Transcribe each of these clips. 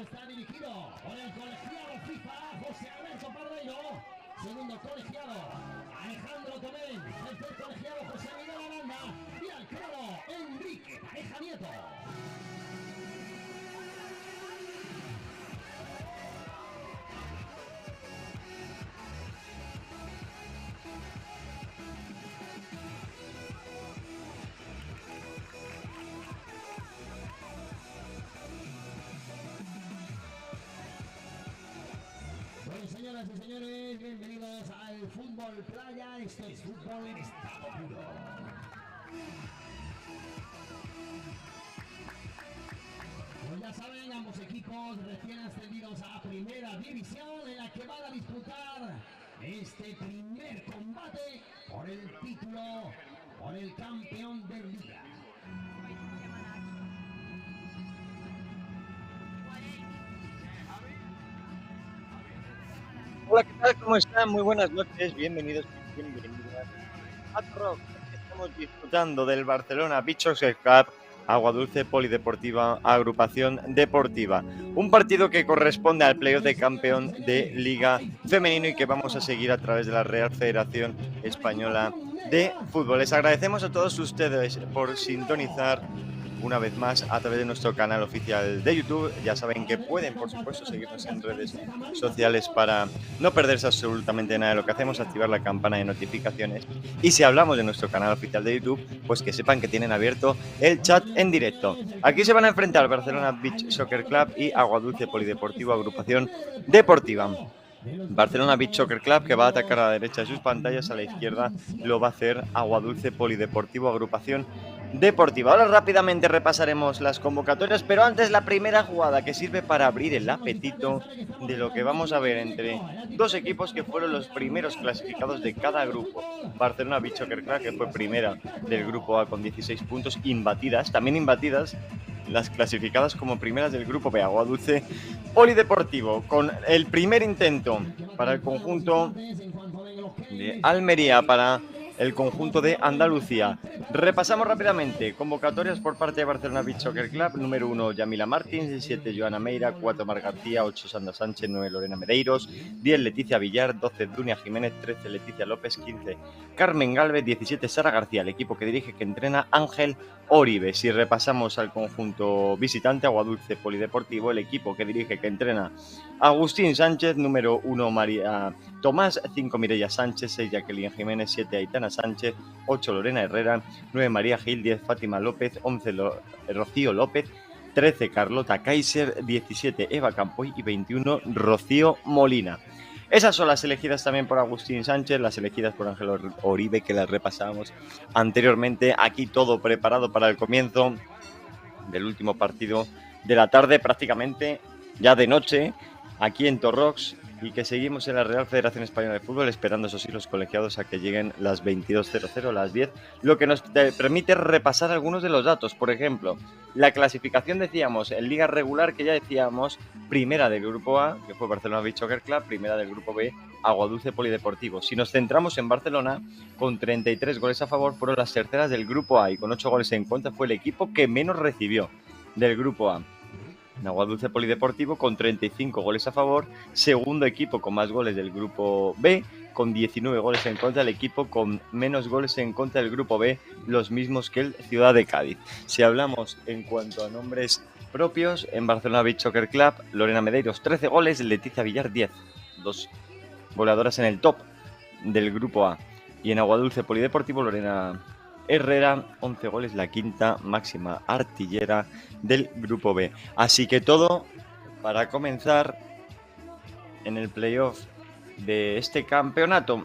está dirigido por el colegiado FIFA José Alberto Parreiro. Segundo colegiado Alejandro Tomén. Tercer colegiado José Miguel Aranda. Y al crono Enrique Pareja Nieto. Señoras y señores, bienvenidos al Fútbol Playa. Esto es fútbol en estado puro. Pues ya saben, ambos equipos recién ascendidos a Primera División, en la que van a disputar este primer combate por el título, por el campeón de Liga. Hola, ¿qué tal? ¿Cómo están? Muy buenas noches, bienvenidos y bienvenidas a Rock. Estamos disfrutando del Barcelona Beach Soccer Club, Aguadulce Polideportiva Agrupación Deportiva. Un partido que corresponde al playoff de campeón de Liga Femenino y que vamos a seguir a través de la Real Federación Española de Fútbol. Les agradecemos a todos ustedes por sintonizar una vez más a través de nuestro canal oficial de YouTube. Ya saben que pueden, por supuesto, seguirnos en redes sociales para no perderse absolutamente nada de lo que hacemos, activar la campana de notificaciones. Y si hablamos de nuestro canal oficial de YouTube, pues que sepan que tienen abierto el chat en directo. Aquí se van a enfrentar Barcelona Beach Soccer Club y Aguadulce Polideportivo Agrupación Deportiva. Barcelona Beach Soccer Club, que va a atacar a la derecha de sus pantallas, a la izquierda lo va a hacer Aguadulce Polideportivo Agrupación Deportiva. Ahora rápidamente repasaremos las convocatorias, pero antes la primera jugada que sirve para abrir el apetito de lo que vamos a ver entre dos equipos que fueron los primeros clasificados de cada grupo. Barcelona Beach Soccer Club, que fue primera del grupo A con 16 puntos, imbatidas, también imbatidas las clasificadas como primeras del grupo B, Aguadulce Polideportivo, con el primer intento para el conjunto de Almería, para el conjunto de Andalucía. Repasamos rápidamente convocatorias por parte de Barcelona Beach Soccer Club. Número 1, Yamila Martins. 7, Joana Meira. 4, Mar García. 8, Sandra Sánchez. 9, Lorena Medeiros. 10, Leticia Villar. 12, Dunia Jiménez. 13, Leticia López. 15, Carmen Galvez. 17, Sara García. El equipo que dirige, que entrena, Ángel Oribe. Si repasamos al conjunto visitante, Aguadulce Polideportivo, el equipo que dirige, que entrena, Agustín Sánchez. Número 1, María Tomás. 5, Mireia Sánchez. 6, Jacqueline Jiménez. 7, Aitana Sánchez. 8, Lorena Herrera. 9, María Gil. 10, Fátima López. 11, Rocío López. 13, Carlota Kaiser. 17, Eva Campoy. Y 21, Rocío Molina. Esas son las elegidas también por Agustín Sánchez, las elegidas por Ángel Oribe, que las repasábamos anteriormente. Aquí todo preparado para el comienzo del último partido de la tarde, prácticamente ya de noche, aquí en Torrox, y que seguimos en la Real Federación Española de Fútbol, esperando, eso sí, los colegiados a que lleguen las 22:00, las 10, lo que nos permite repasar algunos de los datos. Por ejemplo, la clasificación, decíamos, en Liga Regular, que ya decíamos, primera del Grupo A, que fue Barcelona Beach Soccer Club, primera del Grupo B, Aguadulce Polideportivo. Si nos centramos en Barcelona, con 33 goles a favor, fueron las terceras del Grupo A, y con 8 goles en contra fue el equipo que menos recibió del Grupo A. Aguadulce Polideportivo, con 35 goles a favor, segundo equipo con más goles del Grupo B, con 19 goles en contra, el equipo con menos goles en contra del Grupo B, los mismos que el Ciudad de Cádiz. Si hablamos en cuanto a nombres propios, en Barcelona Beach Soccer Club, Lorena Medeiros, 13 goles, Leticia Villar, 10, dos goleadoras en el top del Grupo A. Y en Aguadulce Polideportivo, Lorena Herrera, 11 goles, la quinta máxima artillera del Grupo B. Así que todo para comenzar en el playoff de este campeonato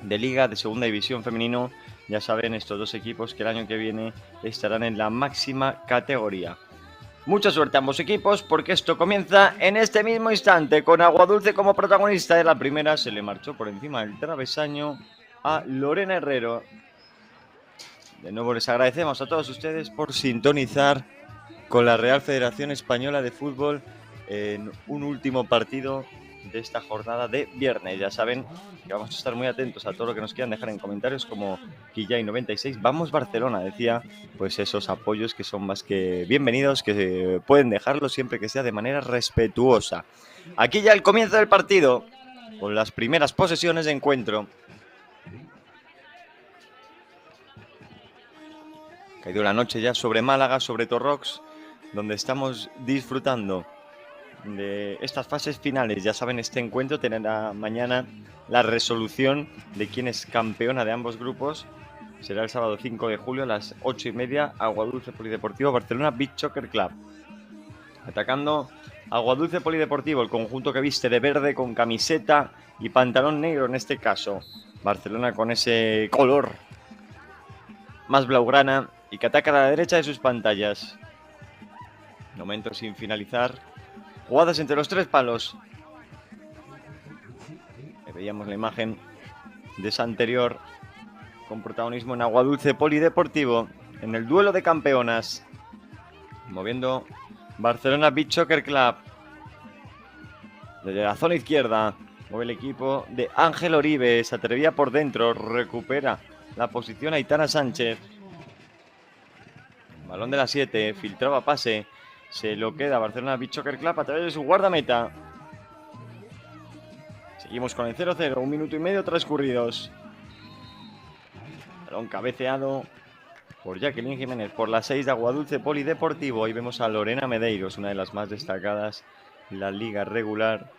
de Liga de Segunda División Femenino. Ya saben, estos dos equipos que el año que viene estarán en la máxima categoría. Mucha suerte a ambos equipos, porque esto comienza en este mismo instante, con Aguadulce como protagonista. De la primera se le marchó por encima del travesaño a Lorena Herrero. De nuevo les agradecemos a todos ustedes por sintonizar con la Real Federación Española de Fútbol en un último partido de esta jornada de viernes. Ya saben que vamos a estar muy atentos a todo lo que nos quieran dejar en comentarios, como Quillay96. Vamos Barcelona, decía, pues esos apoyos que son más que bienvenidos, que pueden dejarlo siempre que sea de manera respetuosa. Aquí ya el comienzo del partido, con las primeras posesiones de encuentro. Ha caído la noche ya sobre Málaga, sobre Torrox, donde estamos disfrutando de estas fases finales. Ya saben, este encuentro tendrá mañana la resolución de quién es campeona de ambos grupos. Será el sábado 5 de julio a las 8:30, Aguadulce Polideportivo Barcelona Beach Soccer Club. Atacando Aguadulce Polideportivo, el conjunto que viste de verde con camiseta y pantalón negro en este caso. Barcelona con ese color más blaugrana y que ataca a la derecha de sus pantallas. Momento sin finalizar. Jugadas entre los tres palos. Veíamos la imagen de esa anterior con protagonismo en Aguadulce Polideportivo en el duelo de campeonas. Moviendo Barcelona Beach Soccer Club. Desde la zona izquierda mueve el equipo de Ángel Oribe. Se atrevía por dentro. Recupera la posición Aitana Sánchez. Balón de la 7. Filtraba pase. Se lo queda Barcelona Beach Soccer Club a través de su guardameta. Seguimos con el 0-0. 1 minuto y medio transcurridos. Balón cabeceado por Jacqueline Jiménez por la 6 de Aguadulce Polideportivo. Ahí vemos a Lorena Medeiros, una de las más destacadas en la liga regular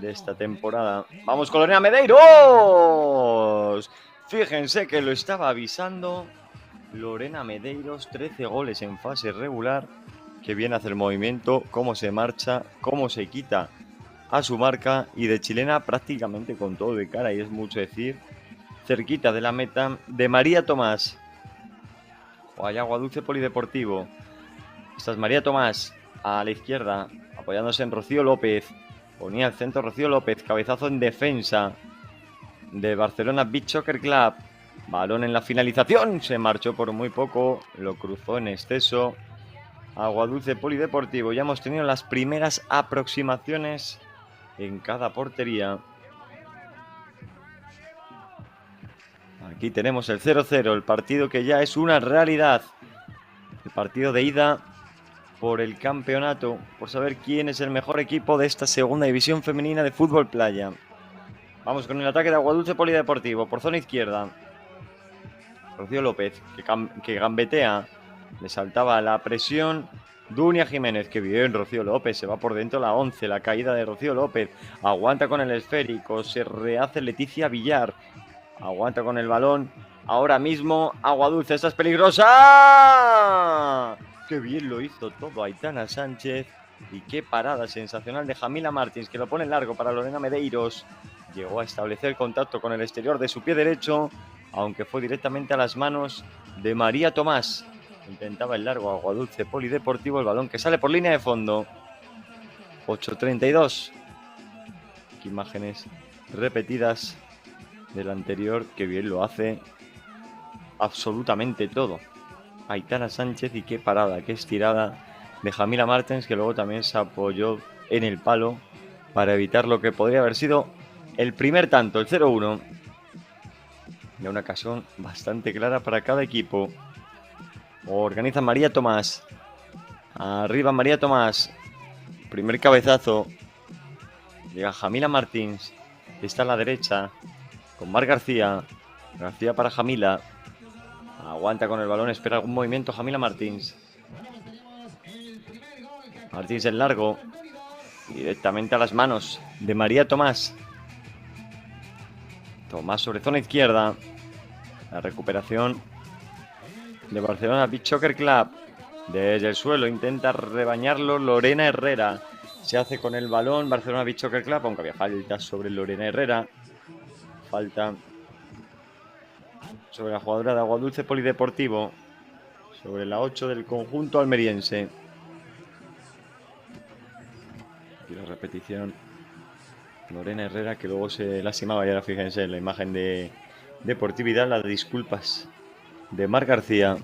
de esta temporada. Vamos con Lorena Medeiros. Fíjense que lo estaba avisando Lorena Medeiros. 13 goles en fase regular. Qué bien hace el movimiento, cómo se marcha, cómo se quita a su marca, y de chilena prácticamente con todo de cara, y es mucho decir. Cerquita de la meta de María Tomás. Allá Aguadulce Polideportivo. Esta es María Tomás a la izquierda, apoyándose en Rocío López. Ponía el centro Rocío López. Cabezazo en defensa de Barcelona Beach Soccer Club. Balón en la finalización. Se marchó por muy poco. Lo cruzó en exceso Aguadulce Polideportivo. Ya hemos tenido las primeras aproximaciones en cada portería. Aquí tenemos el 0-0, el partido que ya es una realidad. El partido de ida por el campeonato, por saber quién es el mejor equipo de esta segunda división femenina de fútbol playa. Vamos con el ataque de Aguadulce Polideportivo por zona izquierda. Rocío López, que gambetea. Le saltaba la presión. Dunia Jiménez, que bien, Rocío López, se va por dentro la 11, la caída de Rocío López. Aguanta con el esférico, se rehace Leticia Villar. Aguanta con el balón. Ahora mismo Aguadulce, esta es peligrosa. ¡Qué bien lo hizo todo Aitana Sánchez! Y qué parada sensacional de Jamila Martins, que lo pone largo para Lorena Medeiros. Llegó a establecer contacto con el exterior de su pie derecho, aunque fue directamente a las manos de María Tomás. Intentaba el largo Aguadulce Polideportivo, el balón que sale por línea de fondo. 8:32. Qué imágenes repetidas del anterior, que bien lo hace absolutamente todo Aitana Sánchez, y qué parada, qué estirada de Jamila Martens, que luego también se apoyó en el palo para evitar lo que podría haber sido el primer tanto, el 0-1. Y una ocasión bastante clara para cada equipo. Organiza María Tomás. Arriba María Tomás. Primer cabezazo. Llega Jamila Martins. Está a la derecha con Mar García. García para Jamila. Aguanta con el balón, espera algún movimiento Jamila Martins. Martins en largo. Directamente a las manos de María Tomás. Tomás sobre zona izquierda. La recuperación de Barcelona Beach Soccer Club. Desde el suelo intenta rebañarlo Lorena Herrera. Se hace con el balón Barcelona Beach Soccer Club, aunque había falta sobre Lorena Herrera. Falta sobre la jugadora de Aguadulce Polideportivo. Sobre la 8 del conjunto almeriense. Y la repetición. Lorena Herrera, que luego se lastimaba. Y ahora fíjense en la imagen de deportividad, las disculpas de Mar García.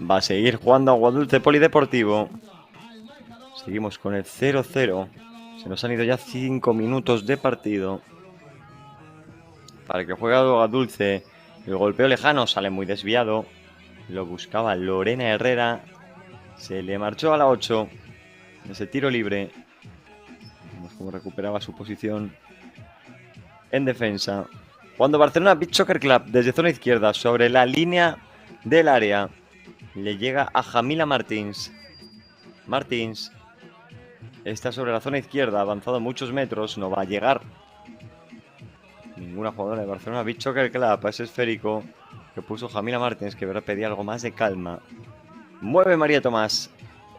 Va a seguir jugando Aguadulce Polideportivo. Seguimos con el 0-0. Se nos han ido ya 5 minutos de partido. Para el que juega Aguadulce, el golpeo lejano sale muy desviado. Lo buscaba Lorena Herrera. Se le marchó a la 8. Ese tiro libre. Vemos cómo recuperaba su posición en defensa. Cuando Barcelona Beach Soccer Club desde zona izquierda sobre la línea del área le llega a Jamila Martins. Martins está sobre la zona izquierda, avanzado muchos metros, no va a llegar ninguna jugadora de Barcelona Beach Soccer Club a ese esférico que puso Jamila Martins, que pedía algo más de calma. Mueve María Tomás,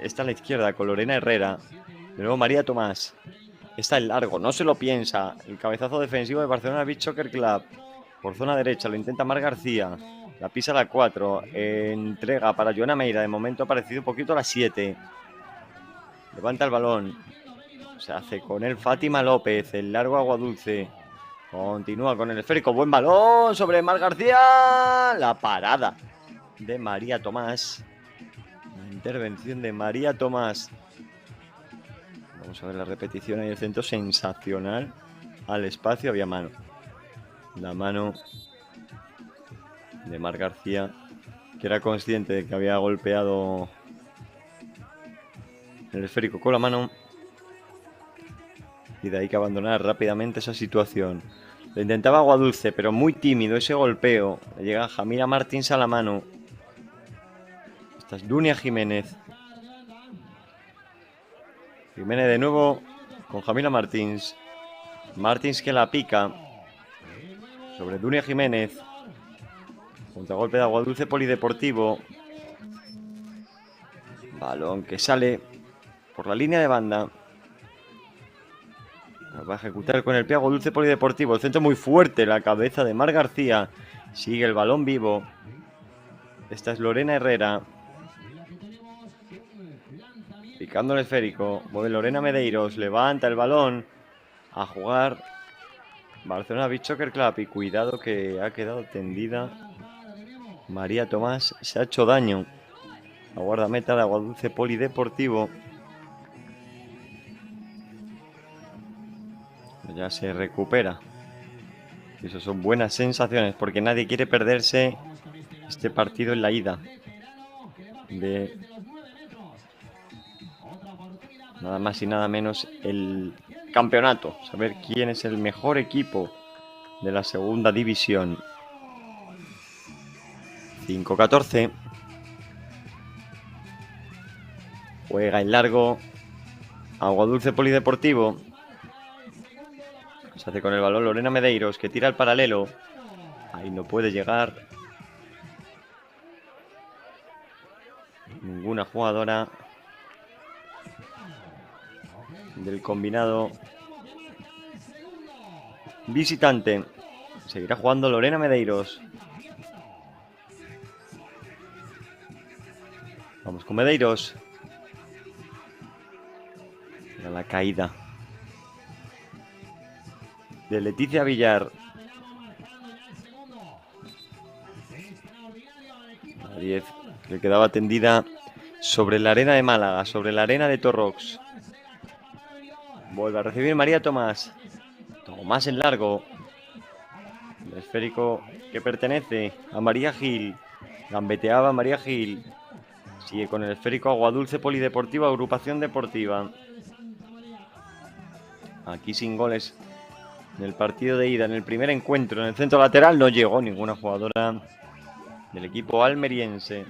está a la izquierda con Lorena Herrera. De nuevo María Tomás. Está el largo, no se lo piensa. El cabezazo defensivo de Barcelona Beach Soccer Club. Por zona derecha lo intenta Mar García. La pisa la 4. Entrega para Joana Meira. De momento ha aparecido un poquito a la 7. Levanta el balón. Se hace con él Fátima López. El largo Aguadulce. Continúa con el esférico. Buen balón sobre Mar García. La parada de María Tomás. La intervención de María Tomás. Vamos a ver la repetición ahí, el centro sensacional. Al espacio había mano. La mano de Mar García, que era consciente de que había golpeado el esférico con la mano. Y de ahí que abandonar rápidamente esa situación. Lo intentaba Aguadulce, pero muy tímido ese golpeo. Le llega Jamila Martins a la mano. Esta es Dunia Jiménez. Jiménez de nuevo con Jamila Martins. Martins que la pica sobre Dunia Jiménez. Contragolpe de Aguadulce Polideportivo. Balón que sale por la línea de banda. Va a ejecutar con el pie Aguadulce Polideportivo. El centro muy fuerte. La cabeza de Mar García. Sigue el balón vivo. Esta es Lorena Herrera. Picando el esférico. Mueve Lorena Medeiros. Levanta el balón. A jugar Barcelona Beach Soccer Club. Y cuidado que ha quedado tendida María Tomás. Se ha hecho daño. La guardameta de Aguadulce Polideportivo. Ya se recupera. Y eso son buenas sensaciones, porque nadie quiere perderse este partido en la ida de nada más y nada menos el campeonato. Saber quién es el mejor equipo de la segunda división. 5-14. Juega en largo Aguadulce Polideportivo. Se hace con el balón Lorena Medeiros, que tira al paralelo. Ahí no puede llegar ninguna jugadora del combinado visitante. Seguirá jugando Lorena Medeiros. Vamos con Medeiros. Mira la caída de Leticia Villar. La 10 que quedaba tendida sobre la arena de Málaga, sobre la arena de Torrox. Vuelve a recibir María Tomás. Tomás en largo. El esférico que pertenece a María Gil. Gambeteaba María Gil. Sigue con el esférico Aguadulce Polideportivo, agrupación deportiva. Aquí sin goles en el partido de ida, en el primer encuentro, en el centro lateral no llegó ninguna jugadora del equipo almeriense.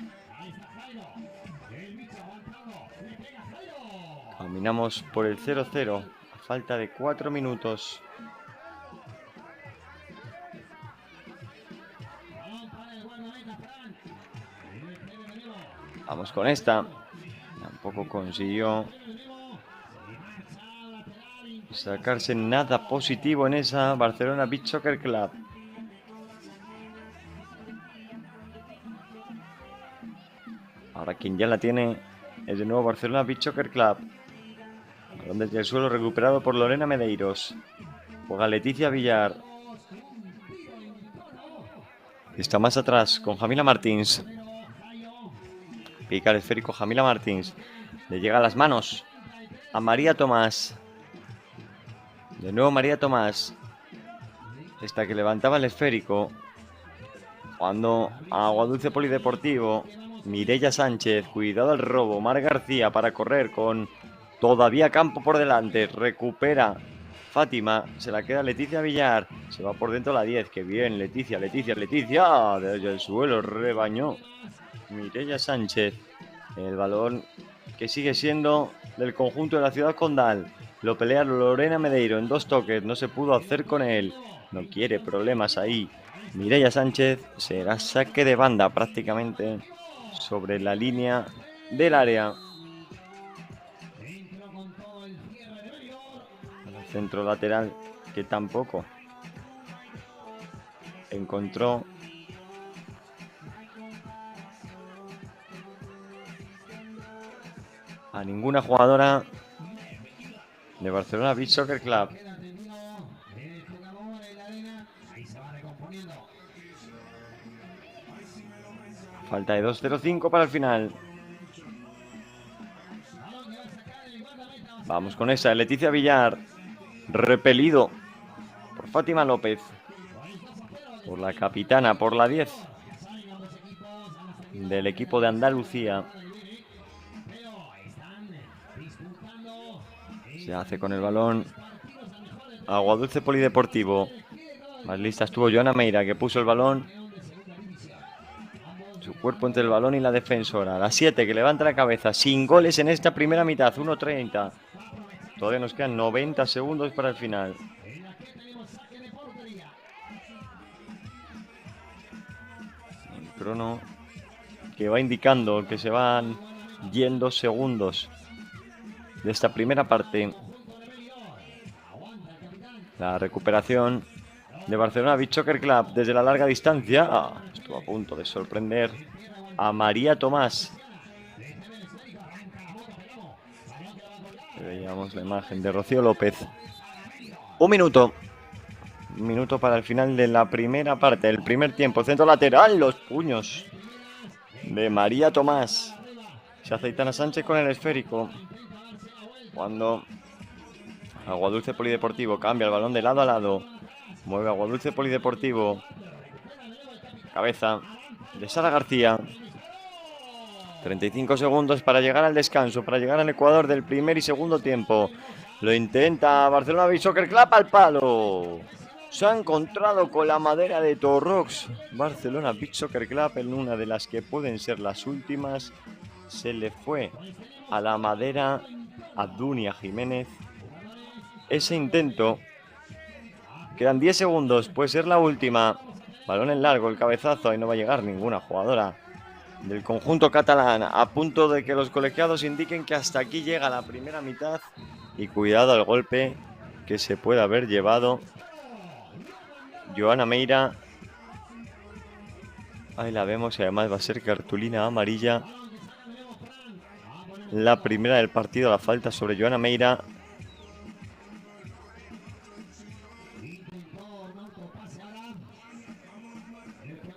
Caminamos por el 0-0 a falta de 4 minutos. Vamos con esta. Tampoco consiguió sacarse nada positivo en esa Barcelona Beach Soccer Club. Ahora quien ya la tiene es de nuevo Barcelona Beach Soccer Club. Balón desde el suelo recuperado por Lorena Medeiros. Juega Leticia Villar. Está más atrás con Jamila Martins. Pica el esférico Jamila Martins. Le llega a las manos a María Tomás. De nuevo María Tomás. Esta que levantaba el esférico. Jugando a Aguadulce Polideportivo. Mireia Sánchez. Cuidado al robo. Mar García para correr con todavía campo por delante. Recupera Fátima. Se la queda Leticia Villar. Se va por dentro la 10. Que bien, Leticia. Desde el suelo rebañó Mireia Sánchez. El balón que sigue siendo del conjunto de la Ciudad Condal. Lo pelea Lorena Medeiro en 2 toques. No se pudo hacer con él. No quiere problemas ahí Mireia Sánchez. Será saque de banda prácticamente sobre la línea del área. El centro lateral que tampoco encontró a ninguna jugadora de Barcelona Beach Soccer Club. Falta de 2:05 para el final. Vamos con esa, Leticia Villar. Repelido por Fátima López. Por la capitana, por la 10 del equipo de Andalucía. Se hace con el balón Aguadulce Polideportivo. Más lista estuvo Joana Meira, que puso el balón, su cuerpo entre el balón y la defensora. La 7 que levanta la cabeza. Sin goles en esta primera mitad. 1:30. Todavía nos quedan 90 segundos para el final. El crono que va indicando que se van yendo segundos de esta primera parte. La recuperación de Barcelona Beach Soccer Club desde la larga distancia. Estuvo a punto de sorprender a María Tomás. Veíamos la imagen de Rocío López. Un minuto para el final de la primera parte, el primer tiempo. Centro lateral, los puños de María Tomás. Se hace Aitana Sánchez con el esférico. Cuando Aguadulce Polideportivo cambia el balón de lado a lado. Mueve Aguadulce Polideportivo. Cabeza de Sara García. 35 segundos para llegar al descanso, para llegar al Ecuador del primer y segundo tiempo. Lo intenta Barcelona Beach Soccer Club al palo. Se ha encontrado con la madera de Torrox. Barcelona Beach Soccer Club en una de las que pueden ser las últimas. Se le fue a la madera a Dunia Jiménez. Ese intento. Quedan 10 segundos, puede ser la última. Balón en largo, el cabezazo, ahí no va a llegar ninguna jugadora del conjunto catalán. A punto de que los colegiados indiquen que hasta aquí llega la primera mitad. Y cuidado al golpe que se puede haber llevado Joana Meira. Ahí la vemos y además va a ser cartulina amarilla. La primera del partido, la falta sobre Joana Meira.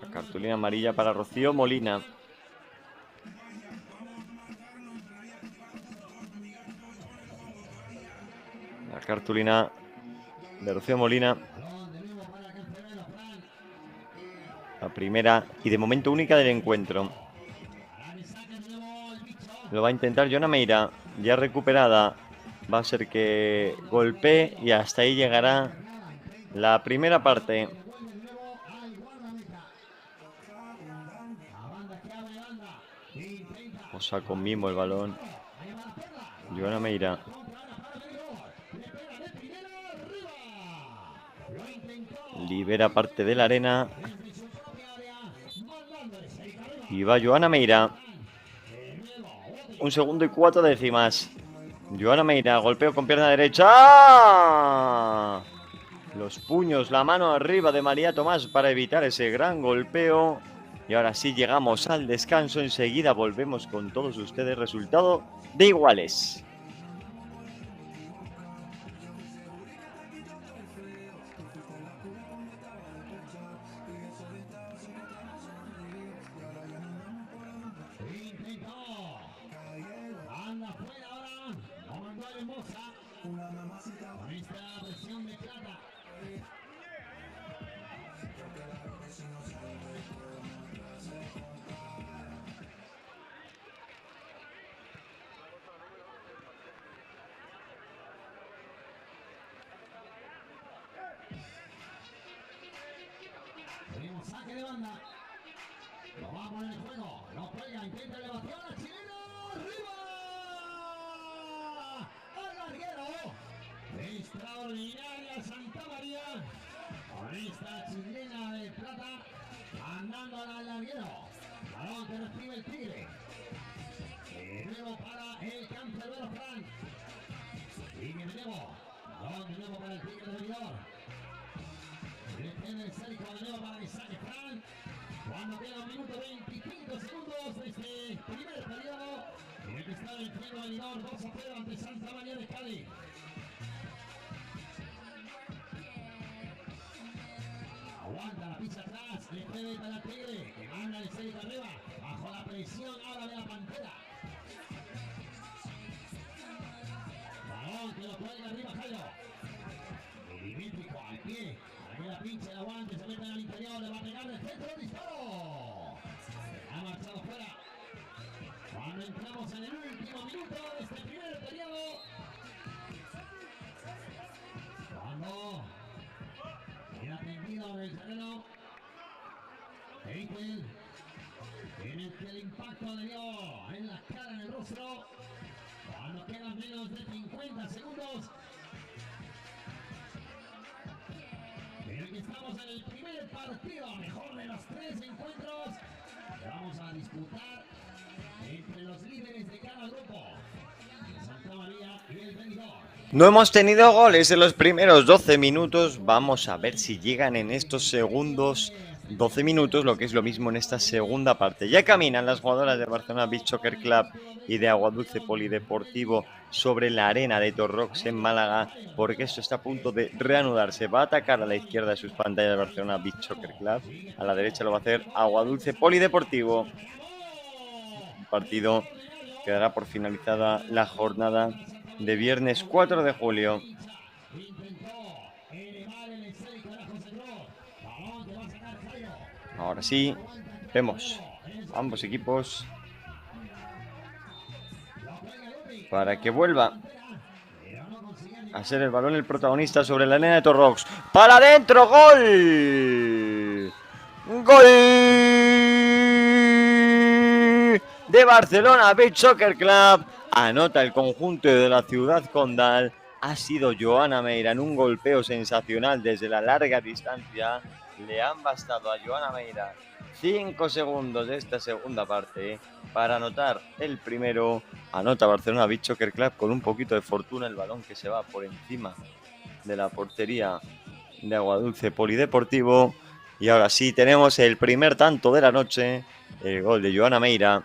La cartulina amarilla para Rocío Molina. La cartulina de Rocío Molina. La primera y de momento única del encuentro. Lo va a intentar Joana Meira. Ya recuperada. Va a ser que golpee y hasta ahí llegará la primera parte. Posa con mimo el balón. Joana Meira. Libera parte de la arena. Y va Joana Meira. 1 segundo y 4 décimas. Joana Meira, golpeo con pierna derecha. Los puños, la mano arriba de María Tomás para evitar ese gran golpeo. Y ahora sí llegamos al descanso. Enseguida volvemos con todos ustedes. Resultado de iguales. Con esta presión de Plata. Tenemos saque de banda. Lo va a poner en juego. Lo juega, intenta elevación. ¡La chilena! ¡Arriba! ¡Al larguero! Extraordinaria Santa María. Con esta chilena de Plata. Mandando al larguero. Balón que recibe el Tigre. De nuevo para el cancerbero Fran. Sigue de nuevo. Balón de nuevo para el Tigre de Benidorm. Detiene el cerco de nuevo para que saque Fran. Cuando queda 1 minuto 25 segundos de este primer periodo, en el que está venciendo Benidorm 2-0 ante Santa María de Cádiz. Aguanta la pista atrás, le puede para el Tigre, que manda el cerco arriba, bajo la presión ahora de la Pantera. Balón que lo cuelga arriba Jairo. Milimétrico al pie. La pincha, el aguante, se mete al interior, le va a pegar de centro, disparo. Ha marchado fuera. Cuando entramos en el último minuto de este primer periodo. Cuando queda tendido en el terreno. Eitel, en el que el impacto le dio en la cara, en el rostro. Cuando quedan menos de 50 segundos. Estamos en el primer partido, mejor de los 3 encuentros que vamos a disputar entre los líderes de cada grupo, Santa María y el Benidorm. No hemos tenido goles en los primeros 12 minutos. Vamos a ver si llegan en estos segundos 12 minutos, lo que es lo mismo en esta segunda parte. Ya caminan las jugadoras de Barcelona Beach Soccer Club y de Aguadulce Polideportivo sobre la arena de Torrox en Málaga, porque esto está a punto de reanudarse. Va a atacar a la izquierda de sus pantallas de Barcelona Beach Soccer Club, a la derecha lo va a hacer Aguadulce Polideportivo. Un partido que dará por finalizada la jornada de viernes 4 de julio. Ahora sí, vemos ambos equipos para que vuelva a ser el balón el protagonista sobre la arena de Torrox. ¡Para adentro! ¡Gol! ¡Gol! De Barcelona Beach Soccer Club. Anota el conjunto de la ciudad condal. Ha sido Joana Meira en un golpeo sensacional desde la larga distancia. Le han bastado a Joana Meira 5 segundos de esta segunda parte para anotar el primero. Anota Barcelona Beach Soccer Club con un poquito de fortuna, el balón que se va por encima de la portería de Aguadulce Polideportivo. Y ahora sí, tenemos el primer tanto de la noche, el gol de Joana Meira.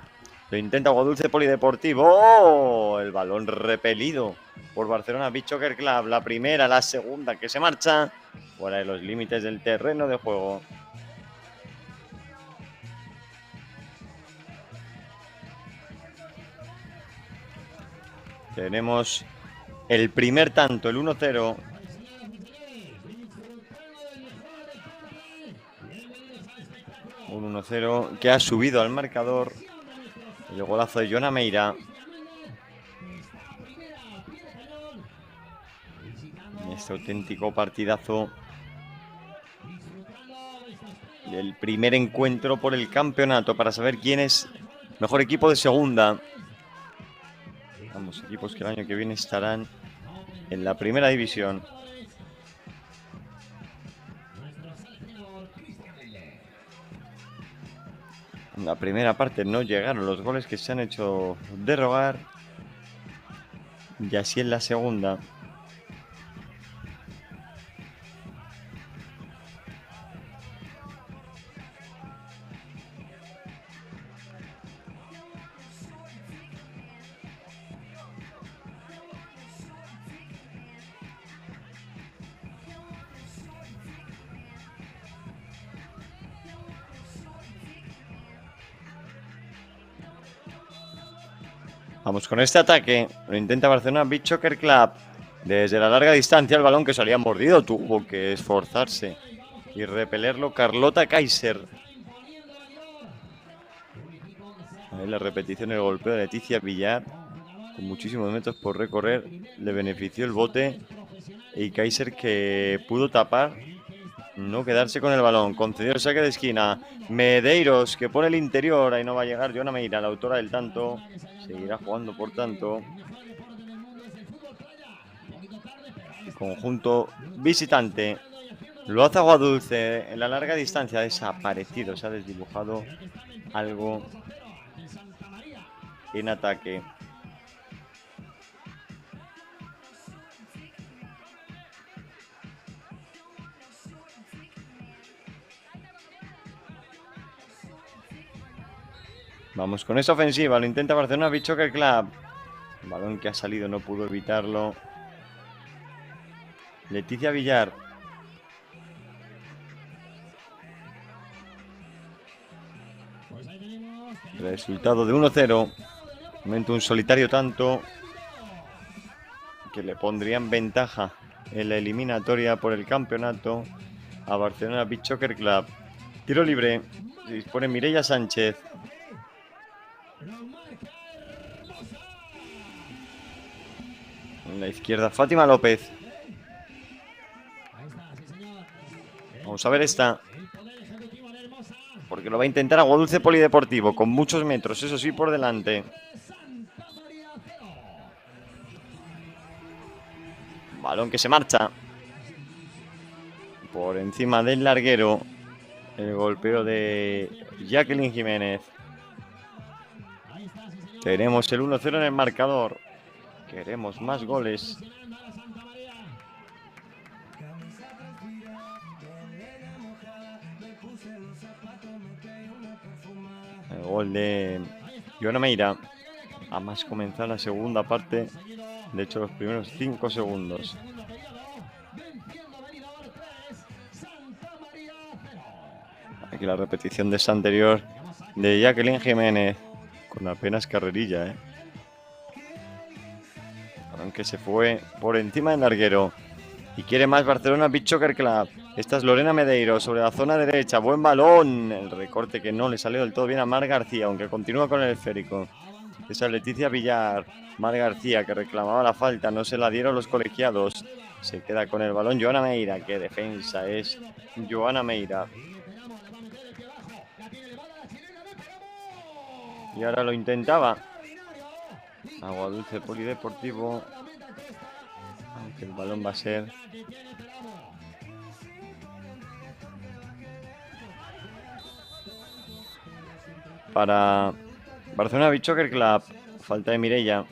Lo intenta Aguadulce Polideportivo. ¡Oh! El balón repelido por Barcelona Beach Soccer Club. La primera, la segunda que se marcha fuera de los límites del terreno de juego. Tenemos el primer tanto, el 1-0. 1-0 que ha subido al marcador. El golazo de Joana Meira. Este auténtico partidazo del primer encuentro por el campeonato para saber quién es mejor equipo de segunda. Ambos equipos que el año que viene estarán en la primera división. En la primera parte no llegaron los goles que se han hecho derrogar. Y así en la segunda. Vamos con este ataque. Lo intenta Barcelona Beach Soccer Club. Desde la larga distancia, el balón que salía mordido tuvo que esforzarse y repelerlo Carlota Kaiser. Ahí la repetición, el golpeo de Leticia Villar, con muchísimos metros por recorrer, le benefició el bote y Kaiser, que pudo tapar, no quedarse con el balón. Concedió el saque de esquina. Medeiros, que pone el interior, ahí no va a llegar Joana Meira, la autora del tanto. Seguirá jugando, por tanto, el conjunto visitante. Lo hace Aguadulce en la larga distancia, ha desaparecido, se ha desdibujado algo en ataque. Vamos con esa ofensiva, lo intenta Barcelona Beach Soccer Club. El balón que ha salido no pudo evitarlo. Leticia Villar. Resultado de 1-0. Momento un solitario tanto que le pondría en ventaja en la eliminatoria por el campeonato a Barcelona Beach Soccer Club. Tiro libre. Se dispone Mireia Sánchez. En la izquierda Fátima López. Vamos a ver esta. Porque lo va a intentar Aguadulce Polideportivo, con muchos metros, eso sí, por delante. Balón que se marcha. Por encima del larguero. El golpeo de Jacqueline Jiménez. Tenemos el 1-0 en el marcador. Queremos más goles. El gol de Joana Meira. A más comenzar la segunda parte. De hecho, los primeros 5 segundos. Aquí la repetición de esa anterior de Jacqueline Jiménez. Con apenas carrerilla, Aunque se fue por encima del larguero. Y quiere más Barcelona Beach Soccer Club. Esta es Lorena Medeiros sobre la zona derecha. Buen balón. El recorte que no le salió del todo bien a Mar García, aunque continúa con el esférico. Esa es Leticia Villar. Mar García, que reclamaba la falta. No se la dieron los colegiados. Se queda con el balón Joana Meira. Qué defensa es Joana Meira. Y ahora lo intentaba Aguadulce Polideportivo. Aunque el balón va a ser para Barcelona Beach Soccer Club. Falta de Mireia.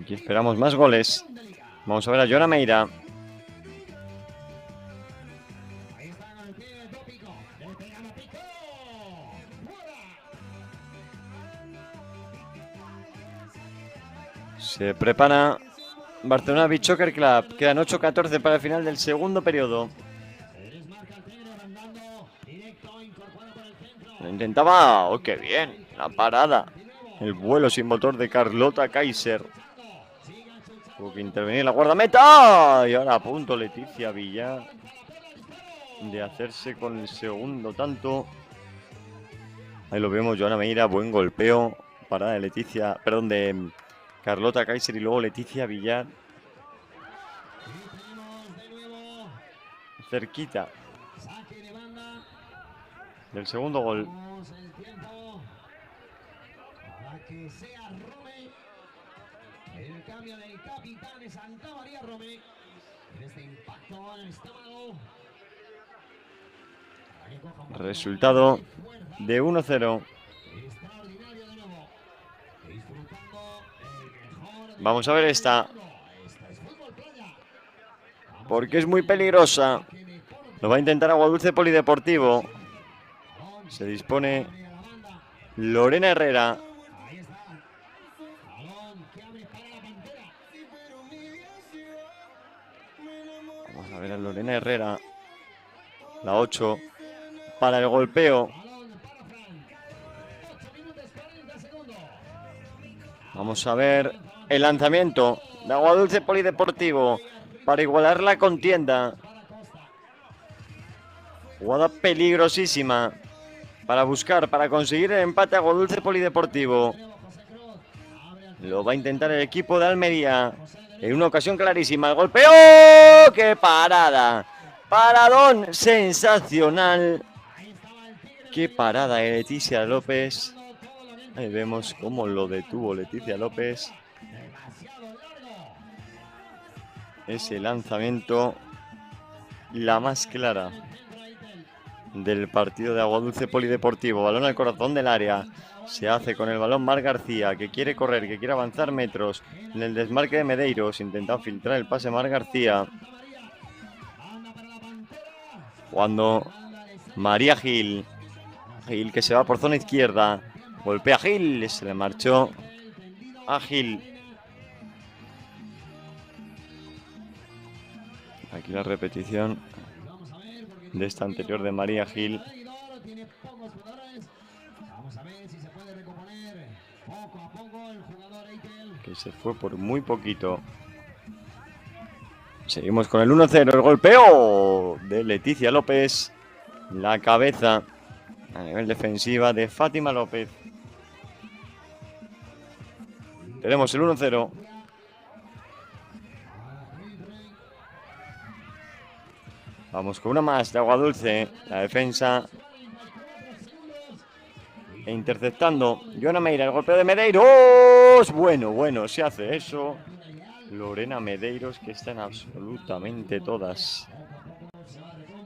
Aquí esperamos más goles. Vamos a ver a Joana Meira. Se prepara Barcelona Beach Soccer Club. Quedan 8-14 para el final del segundo periodo. Lo intentaba. ¡Oh, qué bien! La parada. El vuelo sin motor de Carlota Kaiser. Tuvo que intervenir la guardameta. Y ahora a punto Leticia Villar de hacerse con el segundo tanto. Ahí lo vemos, Joana Meira. Buen golpeo. Parada de Leticia. Perdón, de Carlota Kaiser y luego Leticia Villar. Cerquita del segundo gol. El cambio del capitán de Santa María Romé. En este impacto en el estómago. Resultado de 1-0. Vamos a ver esta. Porque es muy peligrosa. Lo va a intentar Aguadulce Polideportivo. Se dispone Lorena Herrera. A ver a Lorena Herrera. La 8. Para el golpeo. Vamos a ver el lanzamiento de Aguadulce Polideportivo para igualar la contienda. Jugada peligrosísima para buscar, para conseguir el empate a Aguadulce Polideportivo. Lo va a intentar el equipo de Almería en una ocasión clarísima. El golpeo. ¡Qué parada! Paradón sensacional. ¡Qué parada de Leticia López! Ahí vemos cómo lo detuvo Leticia López. Ese lanzamiento, la más clara del partido de Aguadulce Polideportivo. Balón al corazón del área. Se hace con el balón Marc García, que quiere correr, que quiere avanzar metros. En el desmarque de Medeiros, intenta filtrar el pase Marc García. Cuando María Gil. Gil que se va por zona izquierda. Golpea a Gil. Se le marchó a Gil. Aquí la repetición de esta anterior de María Gil. Que se fue por muy poquito. Seguimos con el 1-0. El golpeo de Leticia López. La cabeza a nivel defensiva de Fátima López. Tenemos el 1-0. Vamos con una más de Aguadulce. La defensa. E interceptando. Joana Meira. El golpeo de Medeiros. Bueno, se hace eso. Lorena Medeiros, que está en absolutamente todas.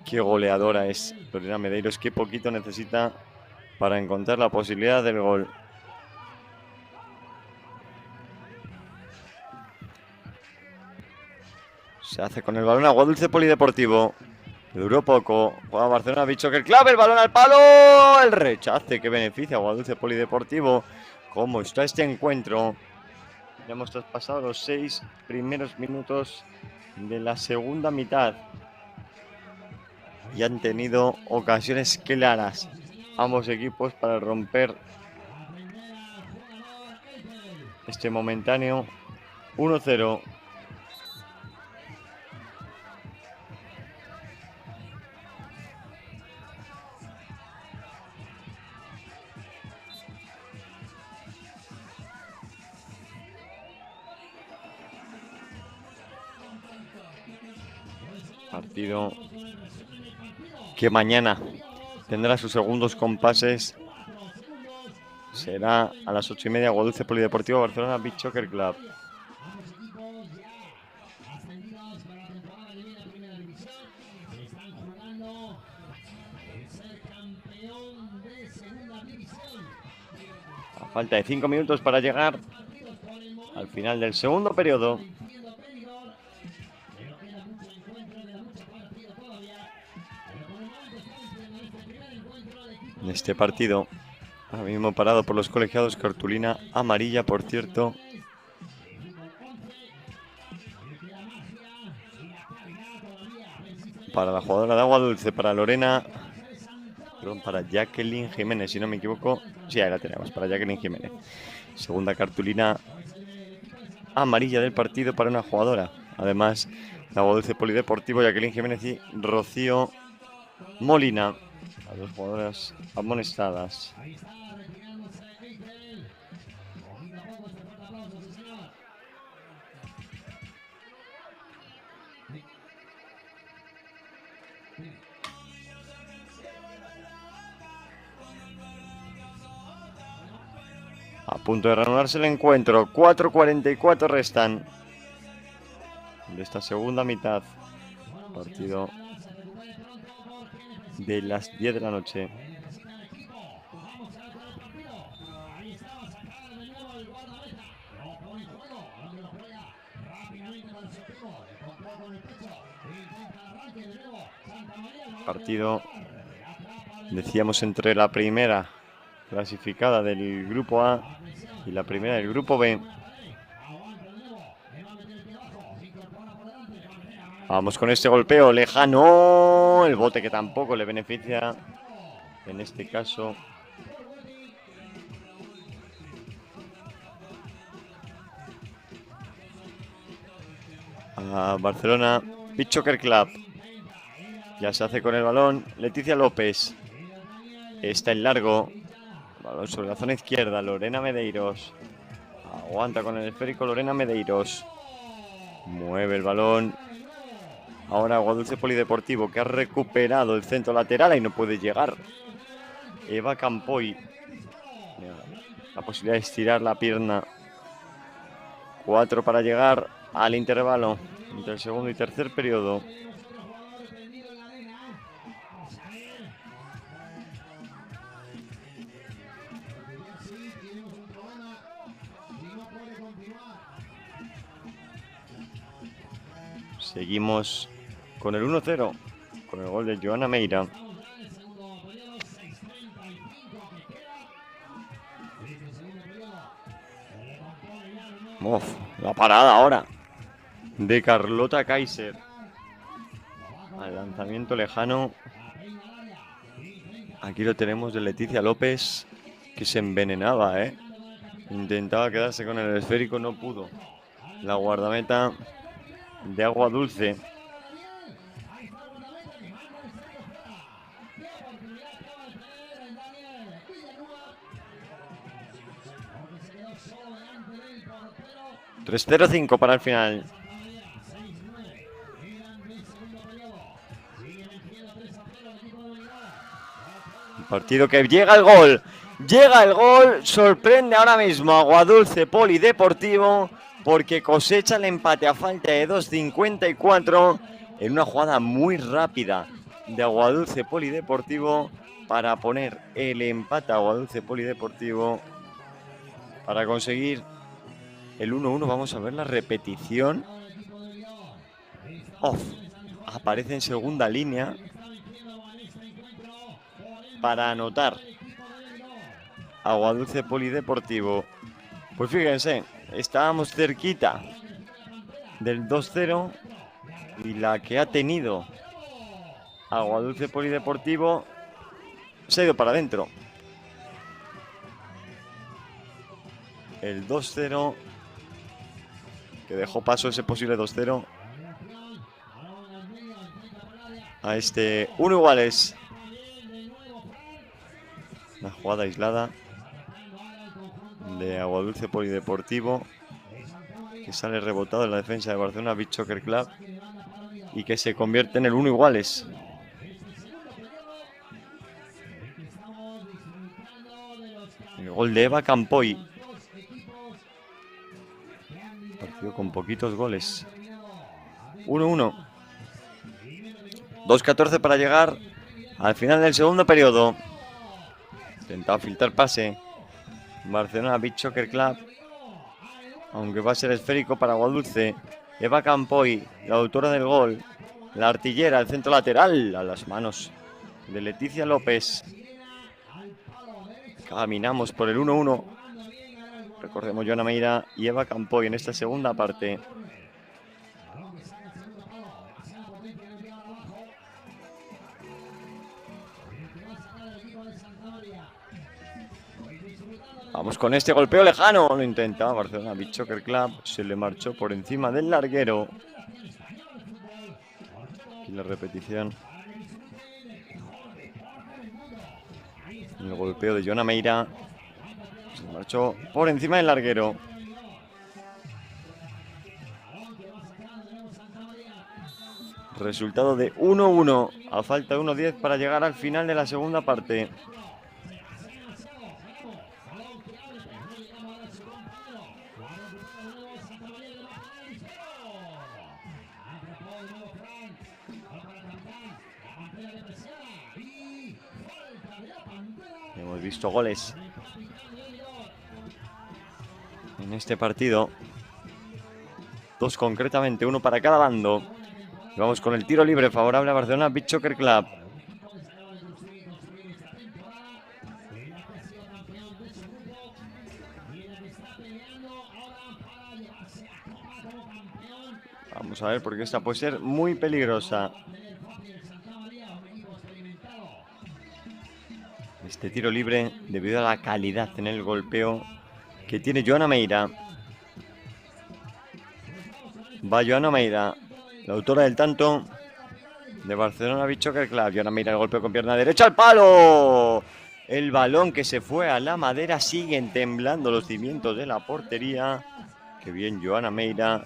Qué goleadora es Lorena Medeiros. Qué poquito necesita para encontrar la posibilidad del gol. Se hace con el balón Aguadulce Polideportivo. Duró poco. Juega Barcelona, bicho que el clave, el balón al palo. El rechace que beneficia a Aguadulce Polideportivo. ¿Cómo está este encuentro? Ya hemos traspasado los 6 primeros minutos de la segunda mitad. Y han tenido ocasiones claras ambos equipos para romper este momentáneo 1-0. Partido que mañana tendrá sus segundos compases. Será a las 8:30, Aguadulce Polideportivo Barcelona Beach Soccer Club. A falta de 5 minutos para llegar al final del segundo periodo. En este partido, ahora mismo parado por los colegiados, cartulina amarilla, por cierto. Para la jugadora de Aguadulce, para Lorena, perdón, para Jacqueline Jiménez, si no me equivoco. Sí, ahí la tenemos, para Jacqueline Jiménez. Segunda cartulina amarilla del partido para una jugadora. Además, de Aguadulce Polideportivo, Jacqueline Jiménez y Rocío Molina. Las dos jugadoras amonestadas. A punto de reanudarse el encuentro. 4:44 restan de esta segunda mitad. Partido de las 10 de la noche. Partido, decíamos, entre la primera clasificada del grupo A y la primera del grupo B. Vamos con este golpeo lejano. El bote que tampoco le beneficia. En este caso. A Barcelona. Beach Soccer Club. Ya se hace con el balón. Leticia López. Está en largo. Balón sobre la zona izquierda. Lorena Medeiros. Aguanta con el esférico Lorena Medeiros. Mueve el balón. Ahora Aguadulce Polideportivo, que ha recuperado el centro lateral y no puede llegar. Eva Campoy. La posibilidad de estirar la pierna. 4 para llegar al intervalo entre el segundo y tercer periodo. Seguimos con el 1-0, con el gol de Joana Meira. La parada ahora de Carlota Kaiser. Al lanzamiento lejano. Aquí lo tenemos de Leticia López, que se envenenaba, Intentaba quedarse con el esférico, no pudo. La guardameta de Aguadulce. $3-0-5 para el final. Un partido que llega el gol. Llega el gol. Sorprende ahora mismo Aguadulce Polideportivo, porque cosecha el empate a falta de 2:54 en una jugada muy rápida de Aguadulce Polideportivo para poner el empate a Aguadulce Polideportivo para conseguir el 1-1. Vamos a ver la repetición. Aparece en segunda línea para anotar Aguadulce Polideportivo. Pues fíjense, estábamos cerquita del 2-0 y la que ha tenido Aguadulce Polideportivo se ha ido para adentro. El 2-0 que dejó paso ese posible 2-0 a este 1 iguales. Una jugada aislada de Aguadulce Polideportivo, que sale rebotado en la defensa de Barcelona Beach Soccer Club y que se convierte en el 1 iguales. El gol de Eva Campoy. Partido con poquitos goles. 1-1. 2:14 para llegar al final del segundo periodo. Intentado filtrar pase Barcelona Beach Soccer Club, aunque va a ser esférico para Aguadulce. Eva Campoy, la autora del gol, la artillera, el centro lateral, a las manos de Leticia López. Caminamos por el 1-1. Recordemos Joana Meira y Eva Campoy en esta segunda parte. Vamos con este golpeo lejano. Lo intentaba Barcelona Beach Soccer Club. Se le marchó por encima del larguero. Aquí la repetición. El golpeo de Joana Meira. Se marchó por encima del larguero. Resultado de 1-1. A falta de 1:10 para llegar al final de la segunda parte. Hemos visto goles en este partido. 2 concretamente, 1 para cada bando. Y vamos con el tiro libre favorable a Barcelona Beach Soccer Club. Vamos a ver, porque esta puede ser muy peligrosa. Este tiro libre, debido a la calidad en el golpeo que tiene Joana Meira. Va Joana Meira, la autora del tanto de Barcelona Beach Soccer Club. Joana Meira, el golpeo con pierna derecha al palo. El balón que se fue a la madera. Siguen temblando los cimientos de la portería. Qué bien Joana Meira,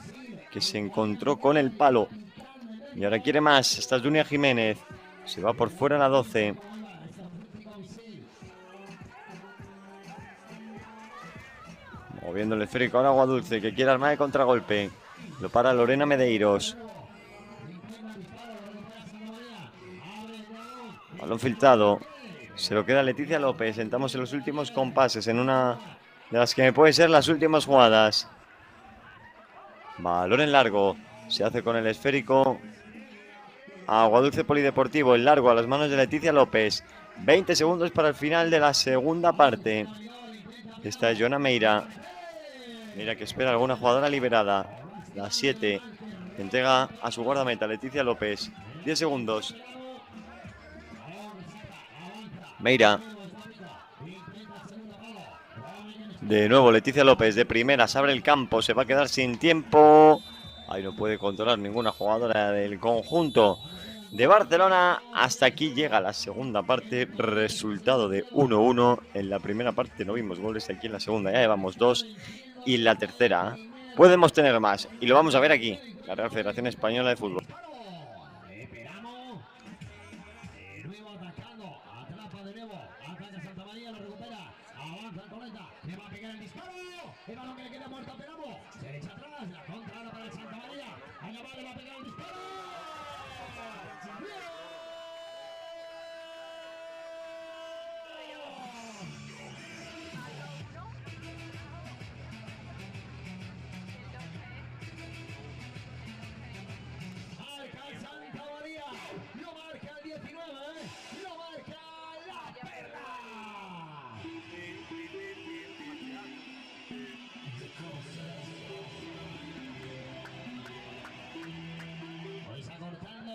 que se encontró con el palo. Y ahora quiere más. Esta es Dunia Jiménez. Se va por fuera a la 12. Moviendo el esférico ahora Aguadulce, que quiere armar de contragolpe. Lo para Lorena Medeiros. Balón filtrado. Se lo queda Leticia López. Entramos en los últimos compases, en una de las que me pueden ser las últimas jugadas. Balón en largo. Se hace con el esférico. Aguadulce Polideportivo, el largo a las manos de Leticia López. 20 segundos para el final de la segunda parte. Esta es Joana Meira. Mira que espera alguna jugadora liberada. La 7. Entrega a su guardameta Leticia López. 10 segundos. Meira. De nuevo Leticia López de primeras. Abre el campo. Se va a quedar sin tiempo. Ahí no puede controlar ninguna jugadora del conjunto de Barcelona. Hasta aquí llega la segunda parte. Resultado de 1-1. En la primera parte no vimos goles. Aquí en la segunda ya llevamos 2. Y en la tercera podemos tener más. Y lo vamos a ver aquí. La Real Federación Española de Fútbol.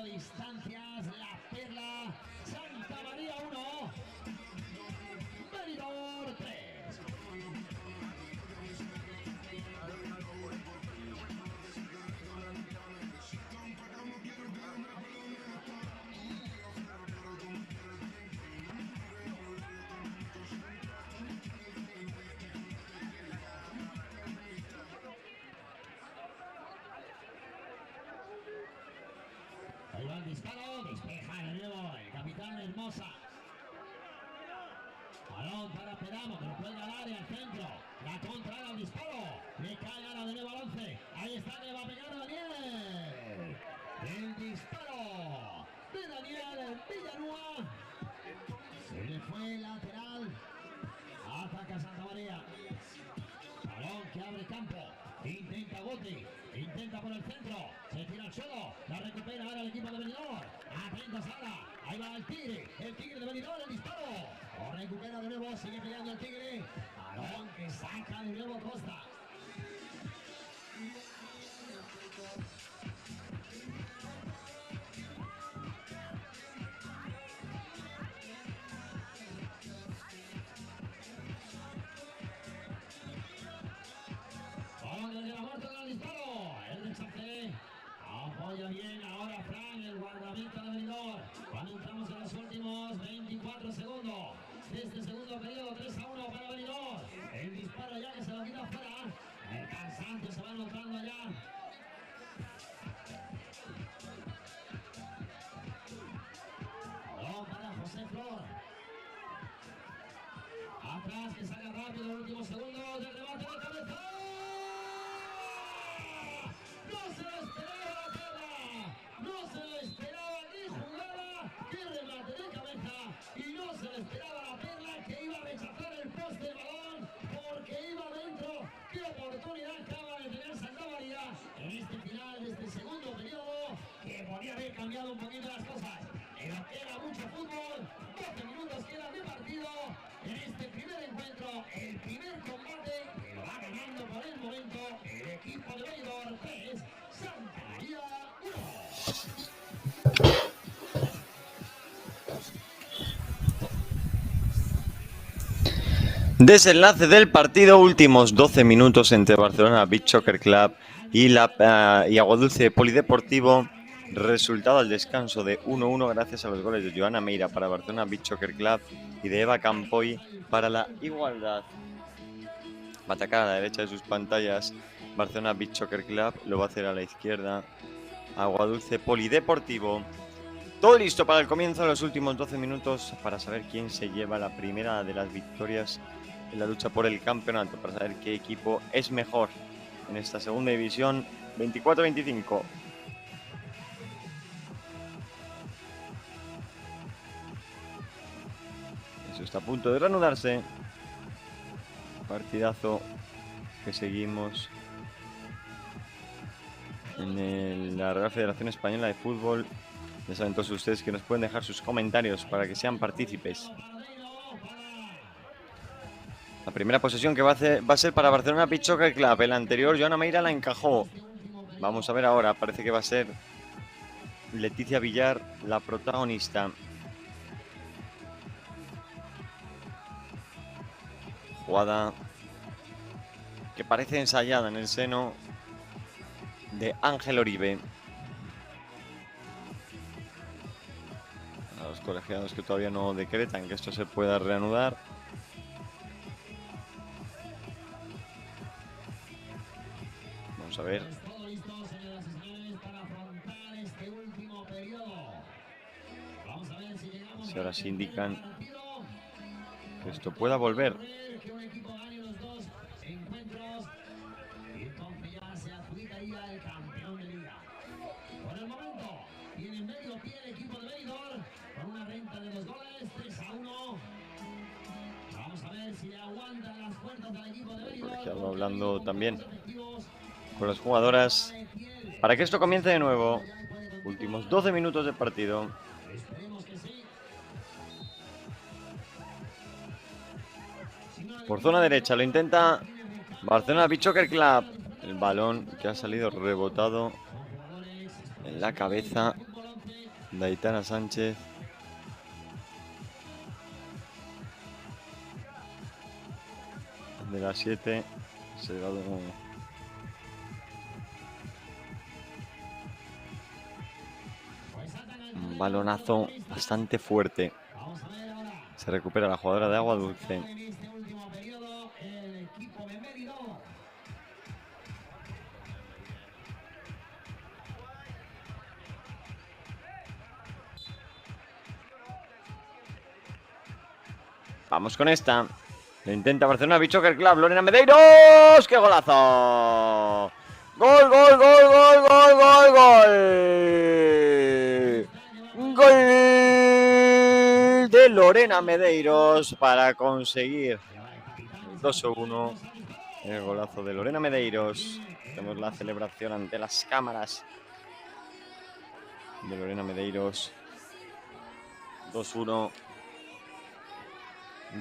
Distancias, la Perla, Santa María 1, Benidorm 3. Ahí va el disparo, despeja de nuevo el capitán Hermosa. Balón para Peramo, que lo cuelga al área, al centro. La contra al disparo. Le cae ahora de nuevo al 11. Ahí está, le va a pegar a Daniel. El disparo de Daniel Villanueva. Se le fue lateral. Ataca Santa María. Balón que abre campo. Intenta Bote. Intenta por el centro. Se tira al suelo. La recupera ahora el equipo de Benidorm. Atenta Sara. Ahí va el Tigre. El Tigre de Benidorm. El disparo. Lo recupera de nuevo. Sigue peleando el Tigre. Balón que saca de nuevo Costa. Balón desde la muerte del disparo. El desafío. Apoya bien ahora Fran, el guardameta de Benidorm. Cuando entramos en los últimos 24 segundos de este segundo periodo, 3-1 para Benidorm. El disparo ya que se lo quita afuera. El cansancio se va notando allá. Balón para José Flor. Atrás que salga rápido en los últimos segundos del remate de cabeza. No se lo esperaba la Perla, no se lo esperaba ni jugada, que remate de cabeza, y no se lo esperaba la Perla, que iba a rechazar el poste del balón porque iba dentro. Qué oportunidad acaba de tener Santa María en este final de este segundo periodo, que podría haber cambiado un poquito las cosas, pero queda mucho fútbol. 12 minutos quedan de partido en este primer encuentro, el primer combate que lo va ganando por el momento el equipo de Benidorm 3, Desenlace del partido, últimos 12 minutos entre Barcelona Beach Soccer Club y Aguadulce Polideportivo. Resultado al descanso de 1-1 gracias a los goles de Joana Meira para Barcelona Beach Soccer Club y de Eva Campoy para la Igualdad. Va a atacar a la derecha de sus pantallas Barcelona Beach Soccer Club, lo va a hacer a la izquierda Aguadulce Polideportivo. Todo listo para el comienzo de los últimos 12 minutos para saber quién se lleva la primera de las victorias en la lucha por el campeonato, para saber qué equipo es mejor en esta segunda división 24-25. Eso está a punto de reanudarse. Partidazo que seguimos en la Real Federación Española de Fútbol. Ya saben todos ustedes que nos pueden dejar sus comentarios para que sean partícipes. La primera posesión que va a ser para Barcelona Beach Soccer Club. El anterior, Joana Meira, la encajó. Vamos a ver ahora. Parece que va a ser Leticia Villar la protagonista. Jugada que parece ensayada en el seno de Ángel Oribe. A los colegiados que todavía no decretan que esto se pueda reanudar. Vamos a ver. Si ahora sí indican que esto pueda volver. El colegiado hablando también con las jugadoras para que esto comience de nuevo. Últimos 12 minutos de partido. Por zona derecha lo intenta Barcelona Beach Soccer Club. El balón que ha salido rebotado en la cabeza de Aitana Sánchez. De las 7 se va un balonazo bastante fuerte. Se recupera la jugadora de Aguadulce. Vamos con esta. Lo intenta Barcelona Beach Soccer Club. Lorena Medeiros. ¡Qué golazo! ¡Gol, gol, gol, gol, gol, gol, gol! ¡Gol de Lorena Medeiros para conseguir el 2-1! El golazo de Lorena Medeiros. Tenemos la celebración ante las cámaras de Lorena Medeiros. 2-1.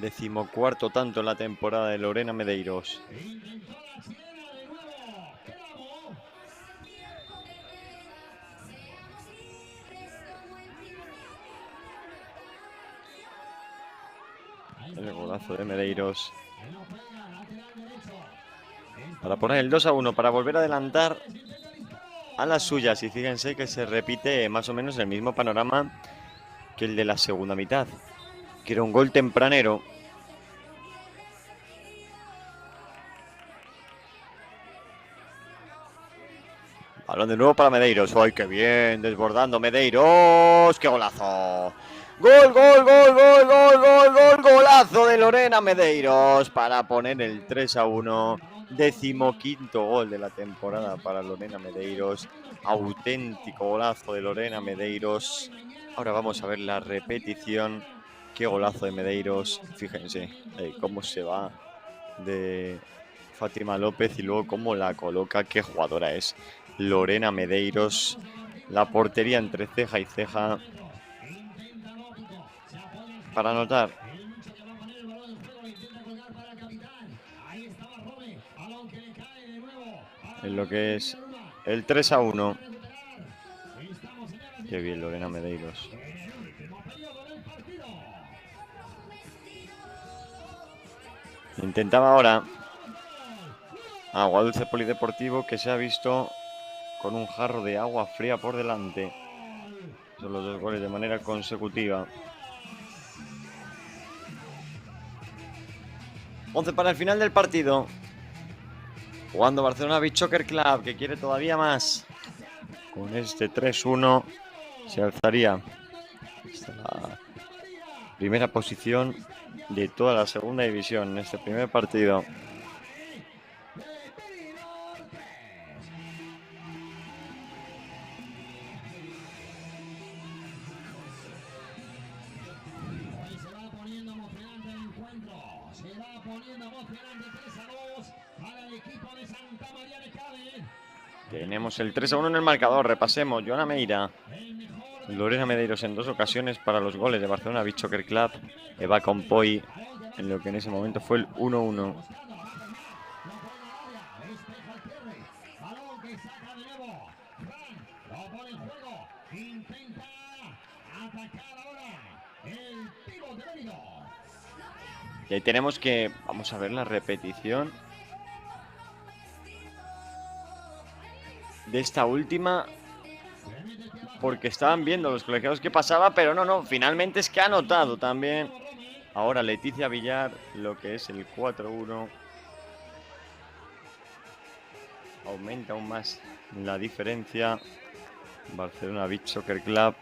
14º tanto en la temporada de Lorena Medeiros. El golazo de Medeiros para poner el 2-1, para volver a adelantar a las suyas. Y fíjense que se repite más o menos el mismo panorama que el de la segunda mitad, que era un gol tempranero. Balón de nuevo para Medeiros. ¡Ay, qué bien! Desbordando Medeiros. ¡Qué golazo! ¡Gol, gol, gol, gol, gol, gol, gol! Golazo de Lorena Medeiros para poner el 3-1. 15º gol de la temporada para Lorena Medeiros. Auténtico golazo de Lorena Medeiros. Ahora vamos a ver la repetición. ¡Qué golazo de Medeiros! Fíjense cómo se va de Fátima López y luego cómo la coloca. ¡Qué jugadora es Lorena Medeiros! La portería entre ceja y ceja para anotar. En lo que es el 3-1. Qué bien Lorena Medeiros. Intentaba ahora Aguadulce Polideportivo, que se ha visto con un jarro de agua fría por delante. Son los 2 goles de manera consecutiva. 11 para el final del partido. Jugando Barcelona Beach Soccer Club, que quiere todavía más. Con este 3-1 se alzaría hasta la primera posición de toda la segunda división en este primer partido. Tenemos el 3-1 en el marcador. Repasemos. Joana Meira, Lorena Medeiros en 2 ocasiones para los goles de Barcelona Beach Soccer Club. Eva Compoy en lo que en ese momento fue el 1-1. Y ahí tenemos que... Vamos a ver la repetición de esta última, porque estaban viendo los colegiados qué pasaba, pero no, finalmente es que ha anotado también. Ahora Leticia Villar, lo que es el 4-1. Aumenta aún más la diferencia. Barcelona Beach Soccer Club.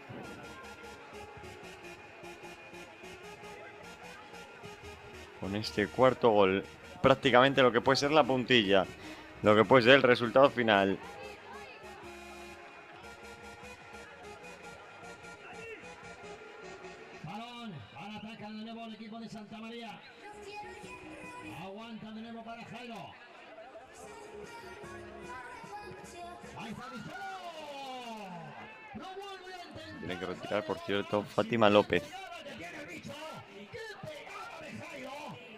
Con este cuarto gol, prácticamente lo que puede ser la puntilla, lo que puede ser el resultado final. Balón, ahora ataca de nuevo el equipo de Santa María. Aguanta de nuevo para Jairo. Ahí está el disparo. Lo vuelve a intentar. Tiene que retirar, por cierto, Fátima López.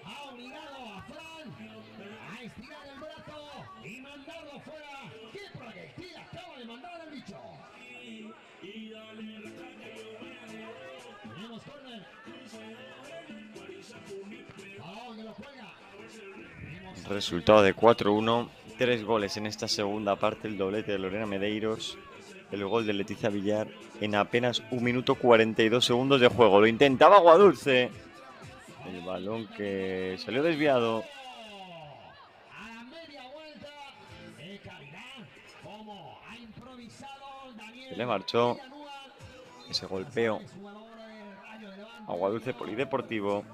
Ha obligado a Fran a estirar el brazo y mandarlo fuera. ¡Qué proyectil acaba de mandar el bicho! Tenemos córner. Balón que lo juega. Resultado de 4-1. 3 goles en esta segunda parte. El doblete de Lorena Medeiros. El gol de Leticia Villar en apenas 1 minuto 42 segundos de juego. Lo intentaba Aguadulce. El balón que salió desviado. A la media vuelta de calidad, como ha improvisado Daniel. Se le marchó ese golpeo. Aguadulce Polideportivo.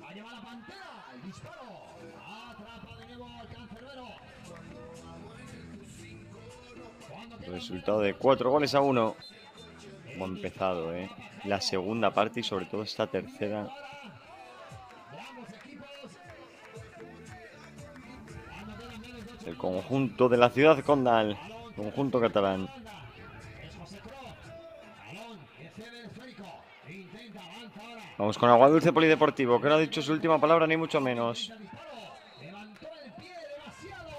Va a llevar la Pantera, el disparo. Atrapa de nuevo al cancerbero. Resultado de 4-1. Como ha empezado, la segunda parte y sobre todo esta tercera. El conjunto de la ciudad condal, conjunto catalán. Vamos con Aguadulce Polideportivo, que no ha dicho su última palabra ni mucho menos. Levantó el pie demasiado.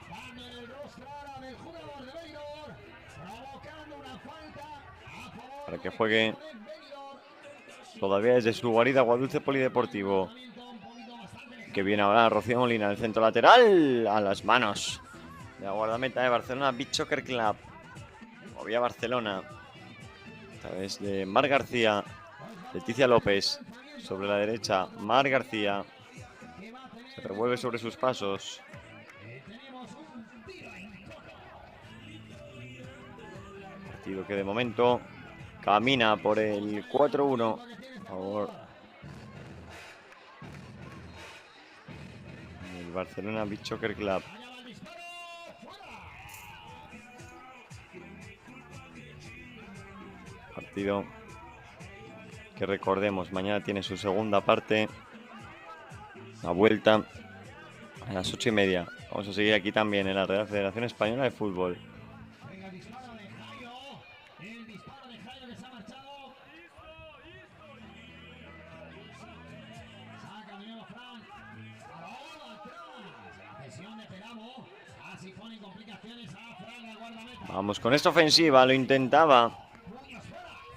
Cambia el rostro ahora del jugador de Benidorm, provocando una falta a favor Para que juegue todavía desde su guarida Aguadulce Polideportivo. Que viene ahora Rocío Molina, el centro lateral, a las manos de la guardameta de Barcelona Beach Soccer Club. Movía Barcelona a través de Mar García, Leticia López sobre la derecha, Mar García se revuelve sobre sus pasos. Partido que de momento camina por el 4-1 a favor del Barcelona Beach Soccer Club. Partido que recordemos, mañana tiene su segunda parte, la vuelta a las 8:30. Vamos a seguir aquí también en la Real Federación Española de Fútbol. Venga, el disparo de Jairo. El disparo de Jairo que se ha marchado. Saca de nuevo Fran. Balón atrás. La presión de Peramo. Vamos con esta ofensiva, lo intentaba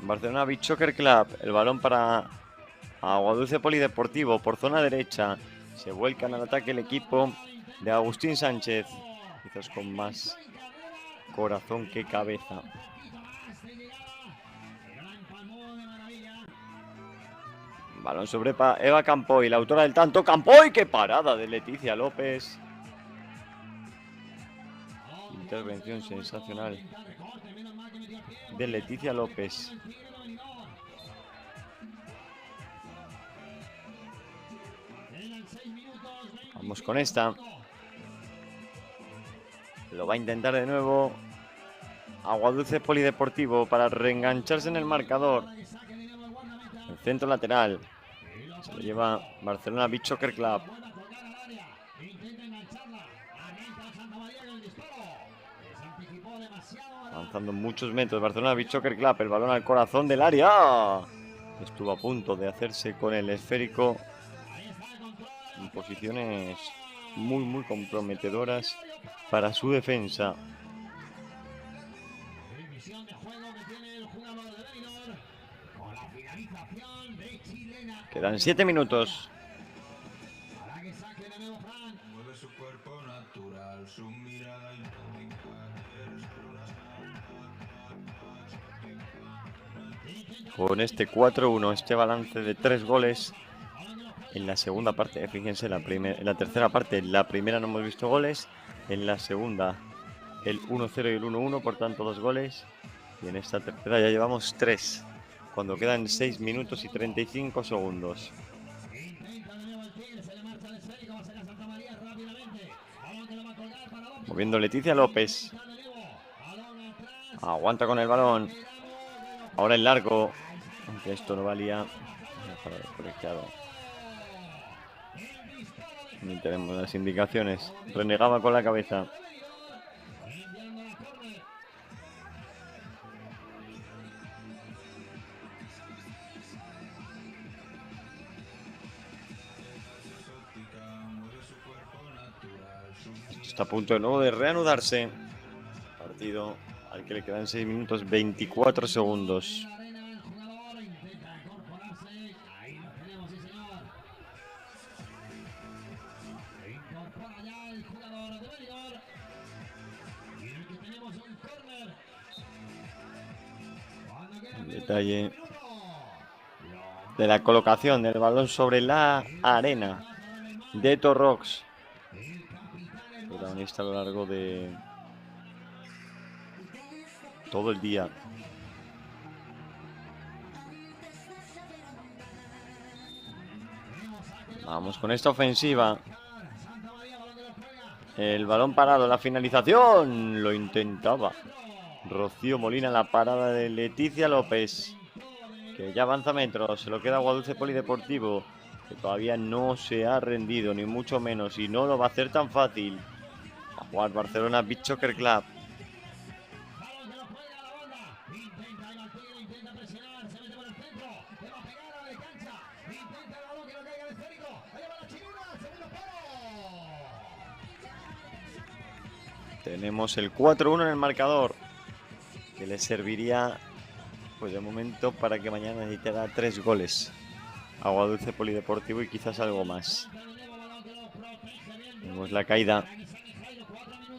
Barcelona Beach Soccer Club. El balón para Aguadulce Polideportivo por zona derecha. Se vuelcan al ataque el equipo de Agustín Sánchez. Quizás con más corazón que cabeza. Balón sobre Eva Campoy, la autora del tanto. ¡Campoy! ¡Qué parada de Leticia López! Intervención sensacional de Leticia López. Vamos con esta. Lo va a intentar de nuevo Aguadulce Polideportivo para reengancharse en el marcador. El centro lateral. Se lo lleva Barcelona Beach Soccer Club. Avanzando muchos metros. Barcelona Beach Soccer Club. El balón al corazón del área. Estuvo a punto de hacerse con el esférico. En posiciones muy comprometedoras para su defensa. Quedan 7 minutos. Con este 4-1, este balance de 3 goles en la segunda parte. Fíjense, en la tercera parte, en la primera no hemos visto goles. En la segunda, el 1-0 y el 1-1, por tanto 2 goles. Y en esta tercera ya llevamos 3, cuando quedan 6 minutos y 35 segundos. Moviendo Leticia López. Aguanta con el balón. Ahora el largo. Aunque esto no valía. Ni tenemos las indicaciones. Renegaba con la cabeza. Está a punto de nuevo de reanudarse. Partido al que le quedan 6 minutos 24 segundos. Detalle de la colocación del balón sobre la arena de Torrox, protagonista a lo largo de todo el día. Vamos con esta ofensiva. El balón parado, la finalización, lo intentaba Rocío Molina, la parada de Leticia López, que ya avanza metros. Se lo queda Aguadulce Polideportivo, que todavía no se ha rendido, ni mucho menos, y no lo va a hacer tan fácil. A jugar Barcelona Beach Soccer Club. Tenemos el 4-1 en el marcador, que le serviría, pues de momento, para que mañana necesitara 3 goles. Aguadulce Polideportivo y quizás algo más. Vemos la caída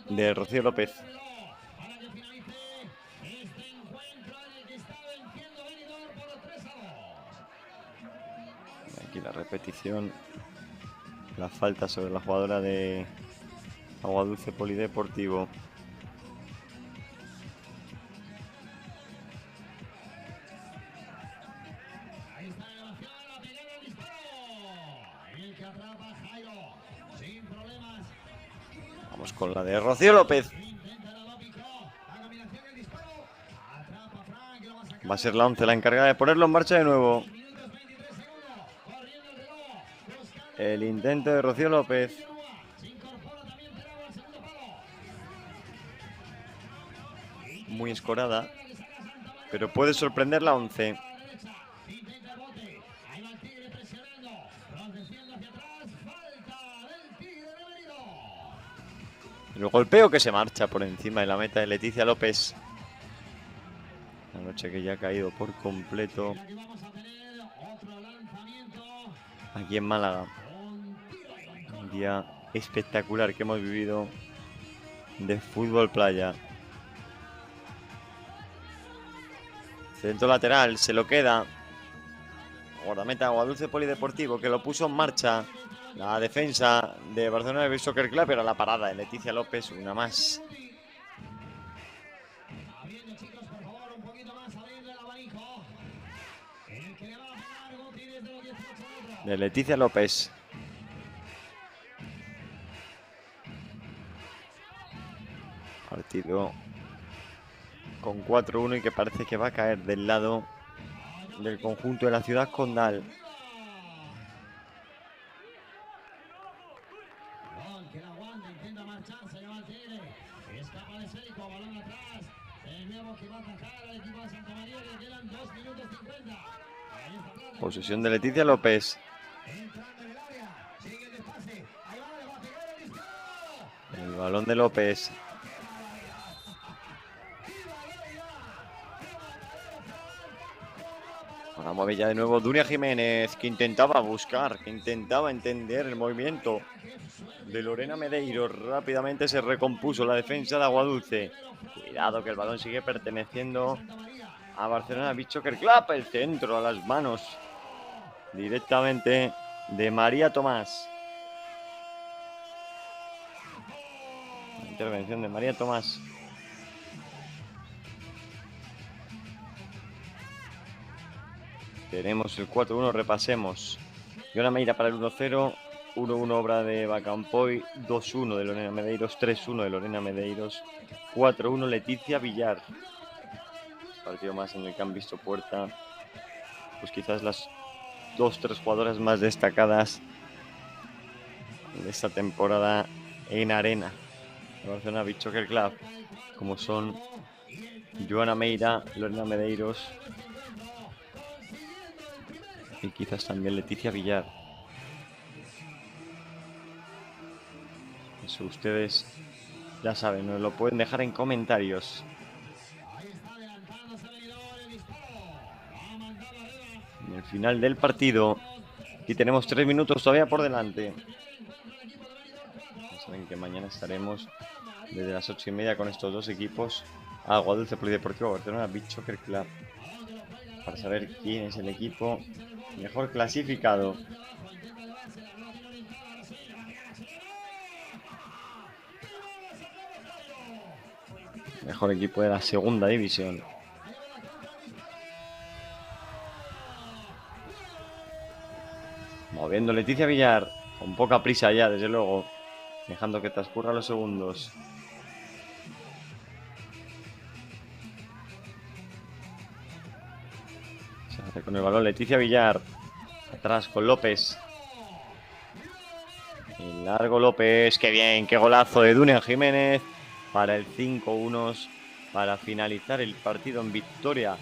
de Rocío López. Aquí la repetición. La falta sobre la jugadora de Aguadulce Polideportivo. Vamos con la de Rocío López. Va a ser la 11 la encargada de ponerlo en marcha de nuevo. El intento de Rocío López. Muy escorada, pero puede sorprender la 11. El golpeo que se marcha por encima de la meta de Leticia López. La noche que ya ha caído por completo aquí en Málaga. Un día espectacular que hemos vivido de fútbol playa. Centro lateral, se lo queda. Guardameta Aguadulce Polideportivo, que lo puso en marcha. La defensa de Barcelona Beach Soccer Club, pero la parada de Leticia López, una más. De Leticia López. Partido con 4-1 y que parece que va a caer del lado del conjunto de la ciudad condal. Posesión de Leticia López. El balón de López. Ahora mueve ya de nuevo Dunia Jiménez, que intentaba buscar, que intentaba entender el movimiento de Lorena Medeiros. Rápidamente se recompuso la defensa de Aguadulce. Cuidado que el balón sigue perteneciendo a Barcelona Beach Soccer Club. El centro a las manos directamente de María Tomás. La intervención de María Tomás. Tenemos el 4-1, repasemos. Joana Meira para el 1-0, 1-1 obra de Bacampoy, 2-1 de Lorena Medeiros, 3-1 de Lorena Medeiros, 4-1 Leticia Villar. Partido más en el que han visto puerta, pues quizás las 2-3 jugadoras más destacadas de esta temporada en arena de Barcelona Beach Soccer Club, como son Joana Meira, Lorena Medeiros y quizás también Leticia Villar. Eso ustedes ya saben, nos lo pueden dejar en comentarios. En el final del partido, aquí tenemos 3 minutos todavía por delante. Ya saben que mañana estaremos desde las 8:30 con estos dos equipos, Aguadulce Polideportivo Barcelona Beach Soccer Club, para saber quién es el equipo mejor clasificado. Mejor equipo de la segunda división. Moviendo Leticia Villar, con poca prisa ya, desde luego, dejando que transcurran los segundos. Se hace con el balón Leticia Villar. Atrás con López. El largo López, qué bien, qué golazo de Dunia Jiménez para el 5-1, para finalizar el partido en victoria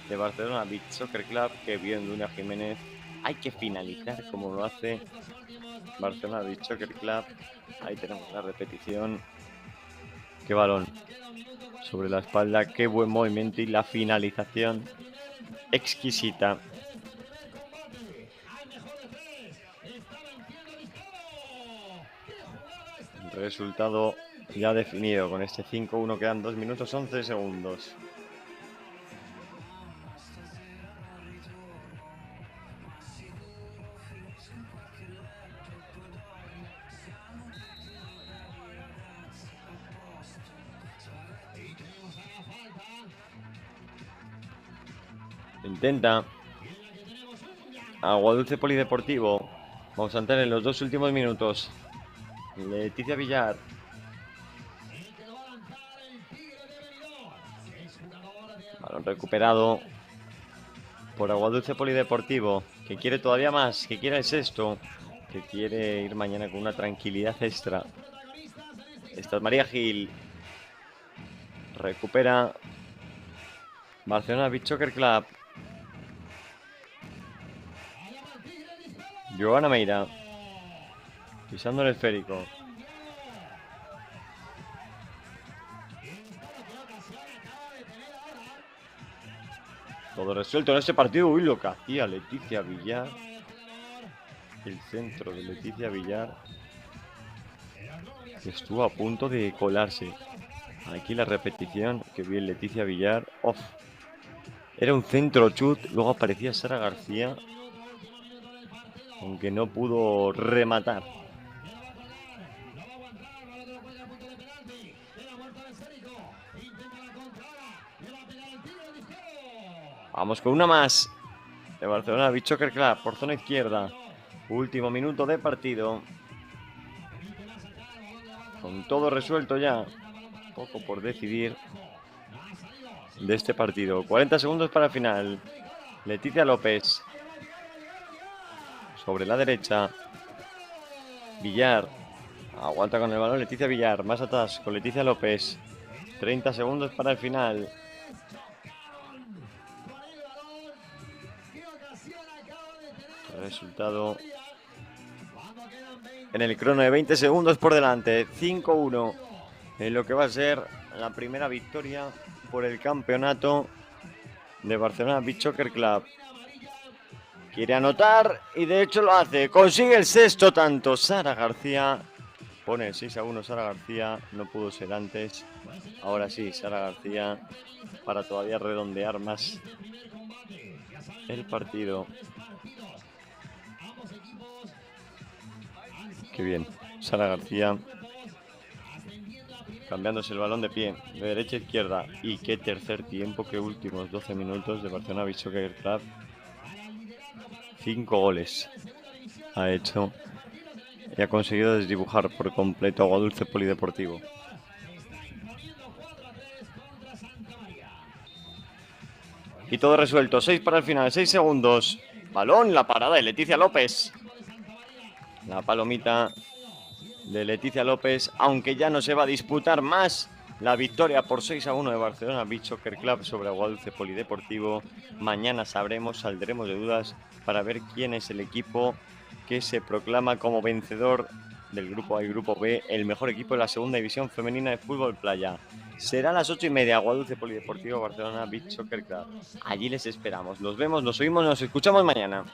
de Barcelona Beach Soccer Club. Qué bien Dunia Jiménez. Hay que finalizar como lo hace Barcelona Beach Soccer Club. Ahí tenemos la repetición. Qué balón sobre la espalda, qué buen movimiento y la finalización exquisita. Resultado ya definido con este 5-1, quedan 2 minutos 11 segundos. Intenta Aguadulce Polideportivo. Vamos a entrar en los 2 últimos minutos. Leticia Villar. Balón recuperado por Aguadulce Polideportivo, que quiere todavía más, que quiere el sexto, que quiere ir mañana con una tranquilidad extra. Esta es María Gil. Recupera Barcelona Beach Soccer Club. Joana Meira, pisando el esférico. Todo resuelto en este partido. Uy, lo que hacía Leticia Villar. El centro de Leticia Villar. Estuvo a punto de colarse. Aquí la repetición. Que bien Leticia Villar. Off. Era un centro chut. Luego aparecía Sara García. Aunque no pudo rematar. Vamos con una más. De Barcelona Beach Soccer Club por zona izquierda. Último minuto de partido. Con todo resuelto ya. Poco por decidir de este partido. 40 segundos para el final. Leticia López. Sobre la derecha. Villar. Aguanta con el balón Leticia Villar. Más atrás con Leticia López. 30 segundos para el final. Resultado en el crono de 20 segundos por delante. 5-1 en lo que va a ser la primera victoria por el campeonato de Barcelona Beach Soccer Club. Quiere anotar y de hecho lo hace. Consigue el sexto tanto. Sara García pone el 6-1. Sara García no pudo ser antes. Ahora sí, Sara García para todavía redondear más el partido. Qué bien, Sara García cambiándose el balón de pie de derecha a izquierda. Y qué tercer tiempo, qué últimos 12 minutos de Barcelona Beach Soccer Club. 5 goles ha hecho y ha conseguido desdibujar por completo Aguadulce Polideportivo. Y todo resuelto, 6 para el final, 6 segundos. Balón, la parada de Leticia López. La palomita de Leticia López, aunque ya no se va a disputar más la victoria por 6-1 de Barcelona Beach Soccer Club sobre Aguadulce Polideportivo. Mañana sabremos, saldremos de dudas para ver quién es el equipo que se proclama como vencedor del grupo A y grupo B, el mejor equipo de la segunda división femenina de fútbol playa. Será a las 8:30, Aguadulce Polideportivo, Barcelona Beach Soccer Club. Allí les esperamos. Nos vemos, nos oímos, nos escuchamos mañana.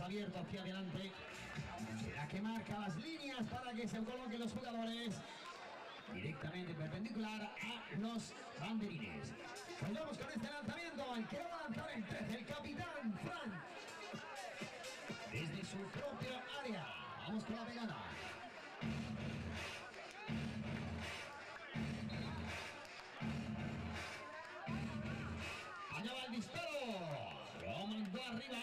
Hacia adelante, la que marca las líneas para que se coloquen los jugadores directamente perpendicular a los banderines. Pues vamos con este lanzamiento, el que va a lanzar el 13, el capitán Fran, desde su propia área. Vamos con la pegada. Allá va el disparo, lo mandó arriba.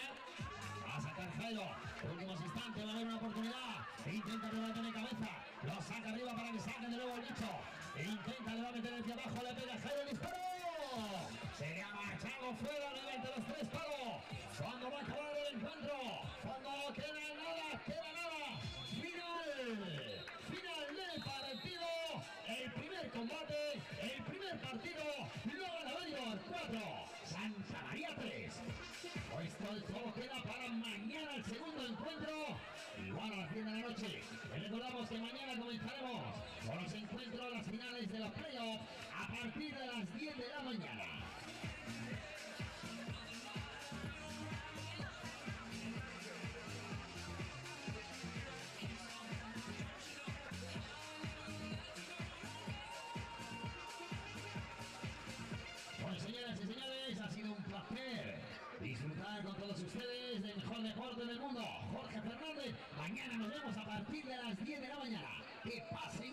Va a sacar Jairo. Últimos instantes, va a haber una oportunidad. Intenta rematar de cabeza. Lo saca arriba para que saque de nuevo el bicho. Intenta, le va a meter desde abajo. Le pega Jairo el disparo. Se le ha marchado fuera a nivel de los 3 palos. Cuando va a acabar el encuentro. Cuando queda nada, queda nada. Final del partido. El primer combate. El primer partido. Lo gana Benidorm 4. Santa María 3. Esto todo queda para mañana el segundo encuentro. Igual a las 10 de la noche. Les recordamos que mañana comenzaremos con los encuentros, las finales de los playoffs a partir de las 10 de la mañana. Bueno, señoras y señores, ha sido un placer disfrutar con todos ustedes del mejor deporte del mundo. Jorge Fernández, mañana nos vemos a partir de las 10 de la mañana. Que pase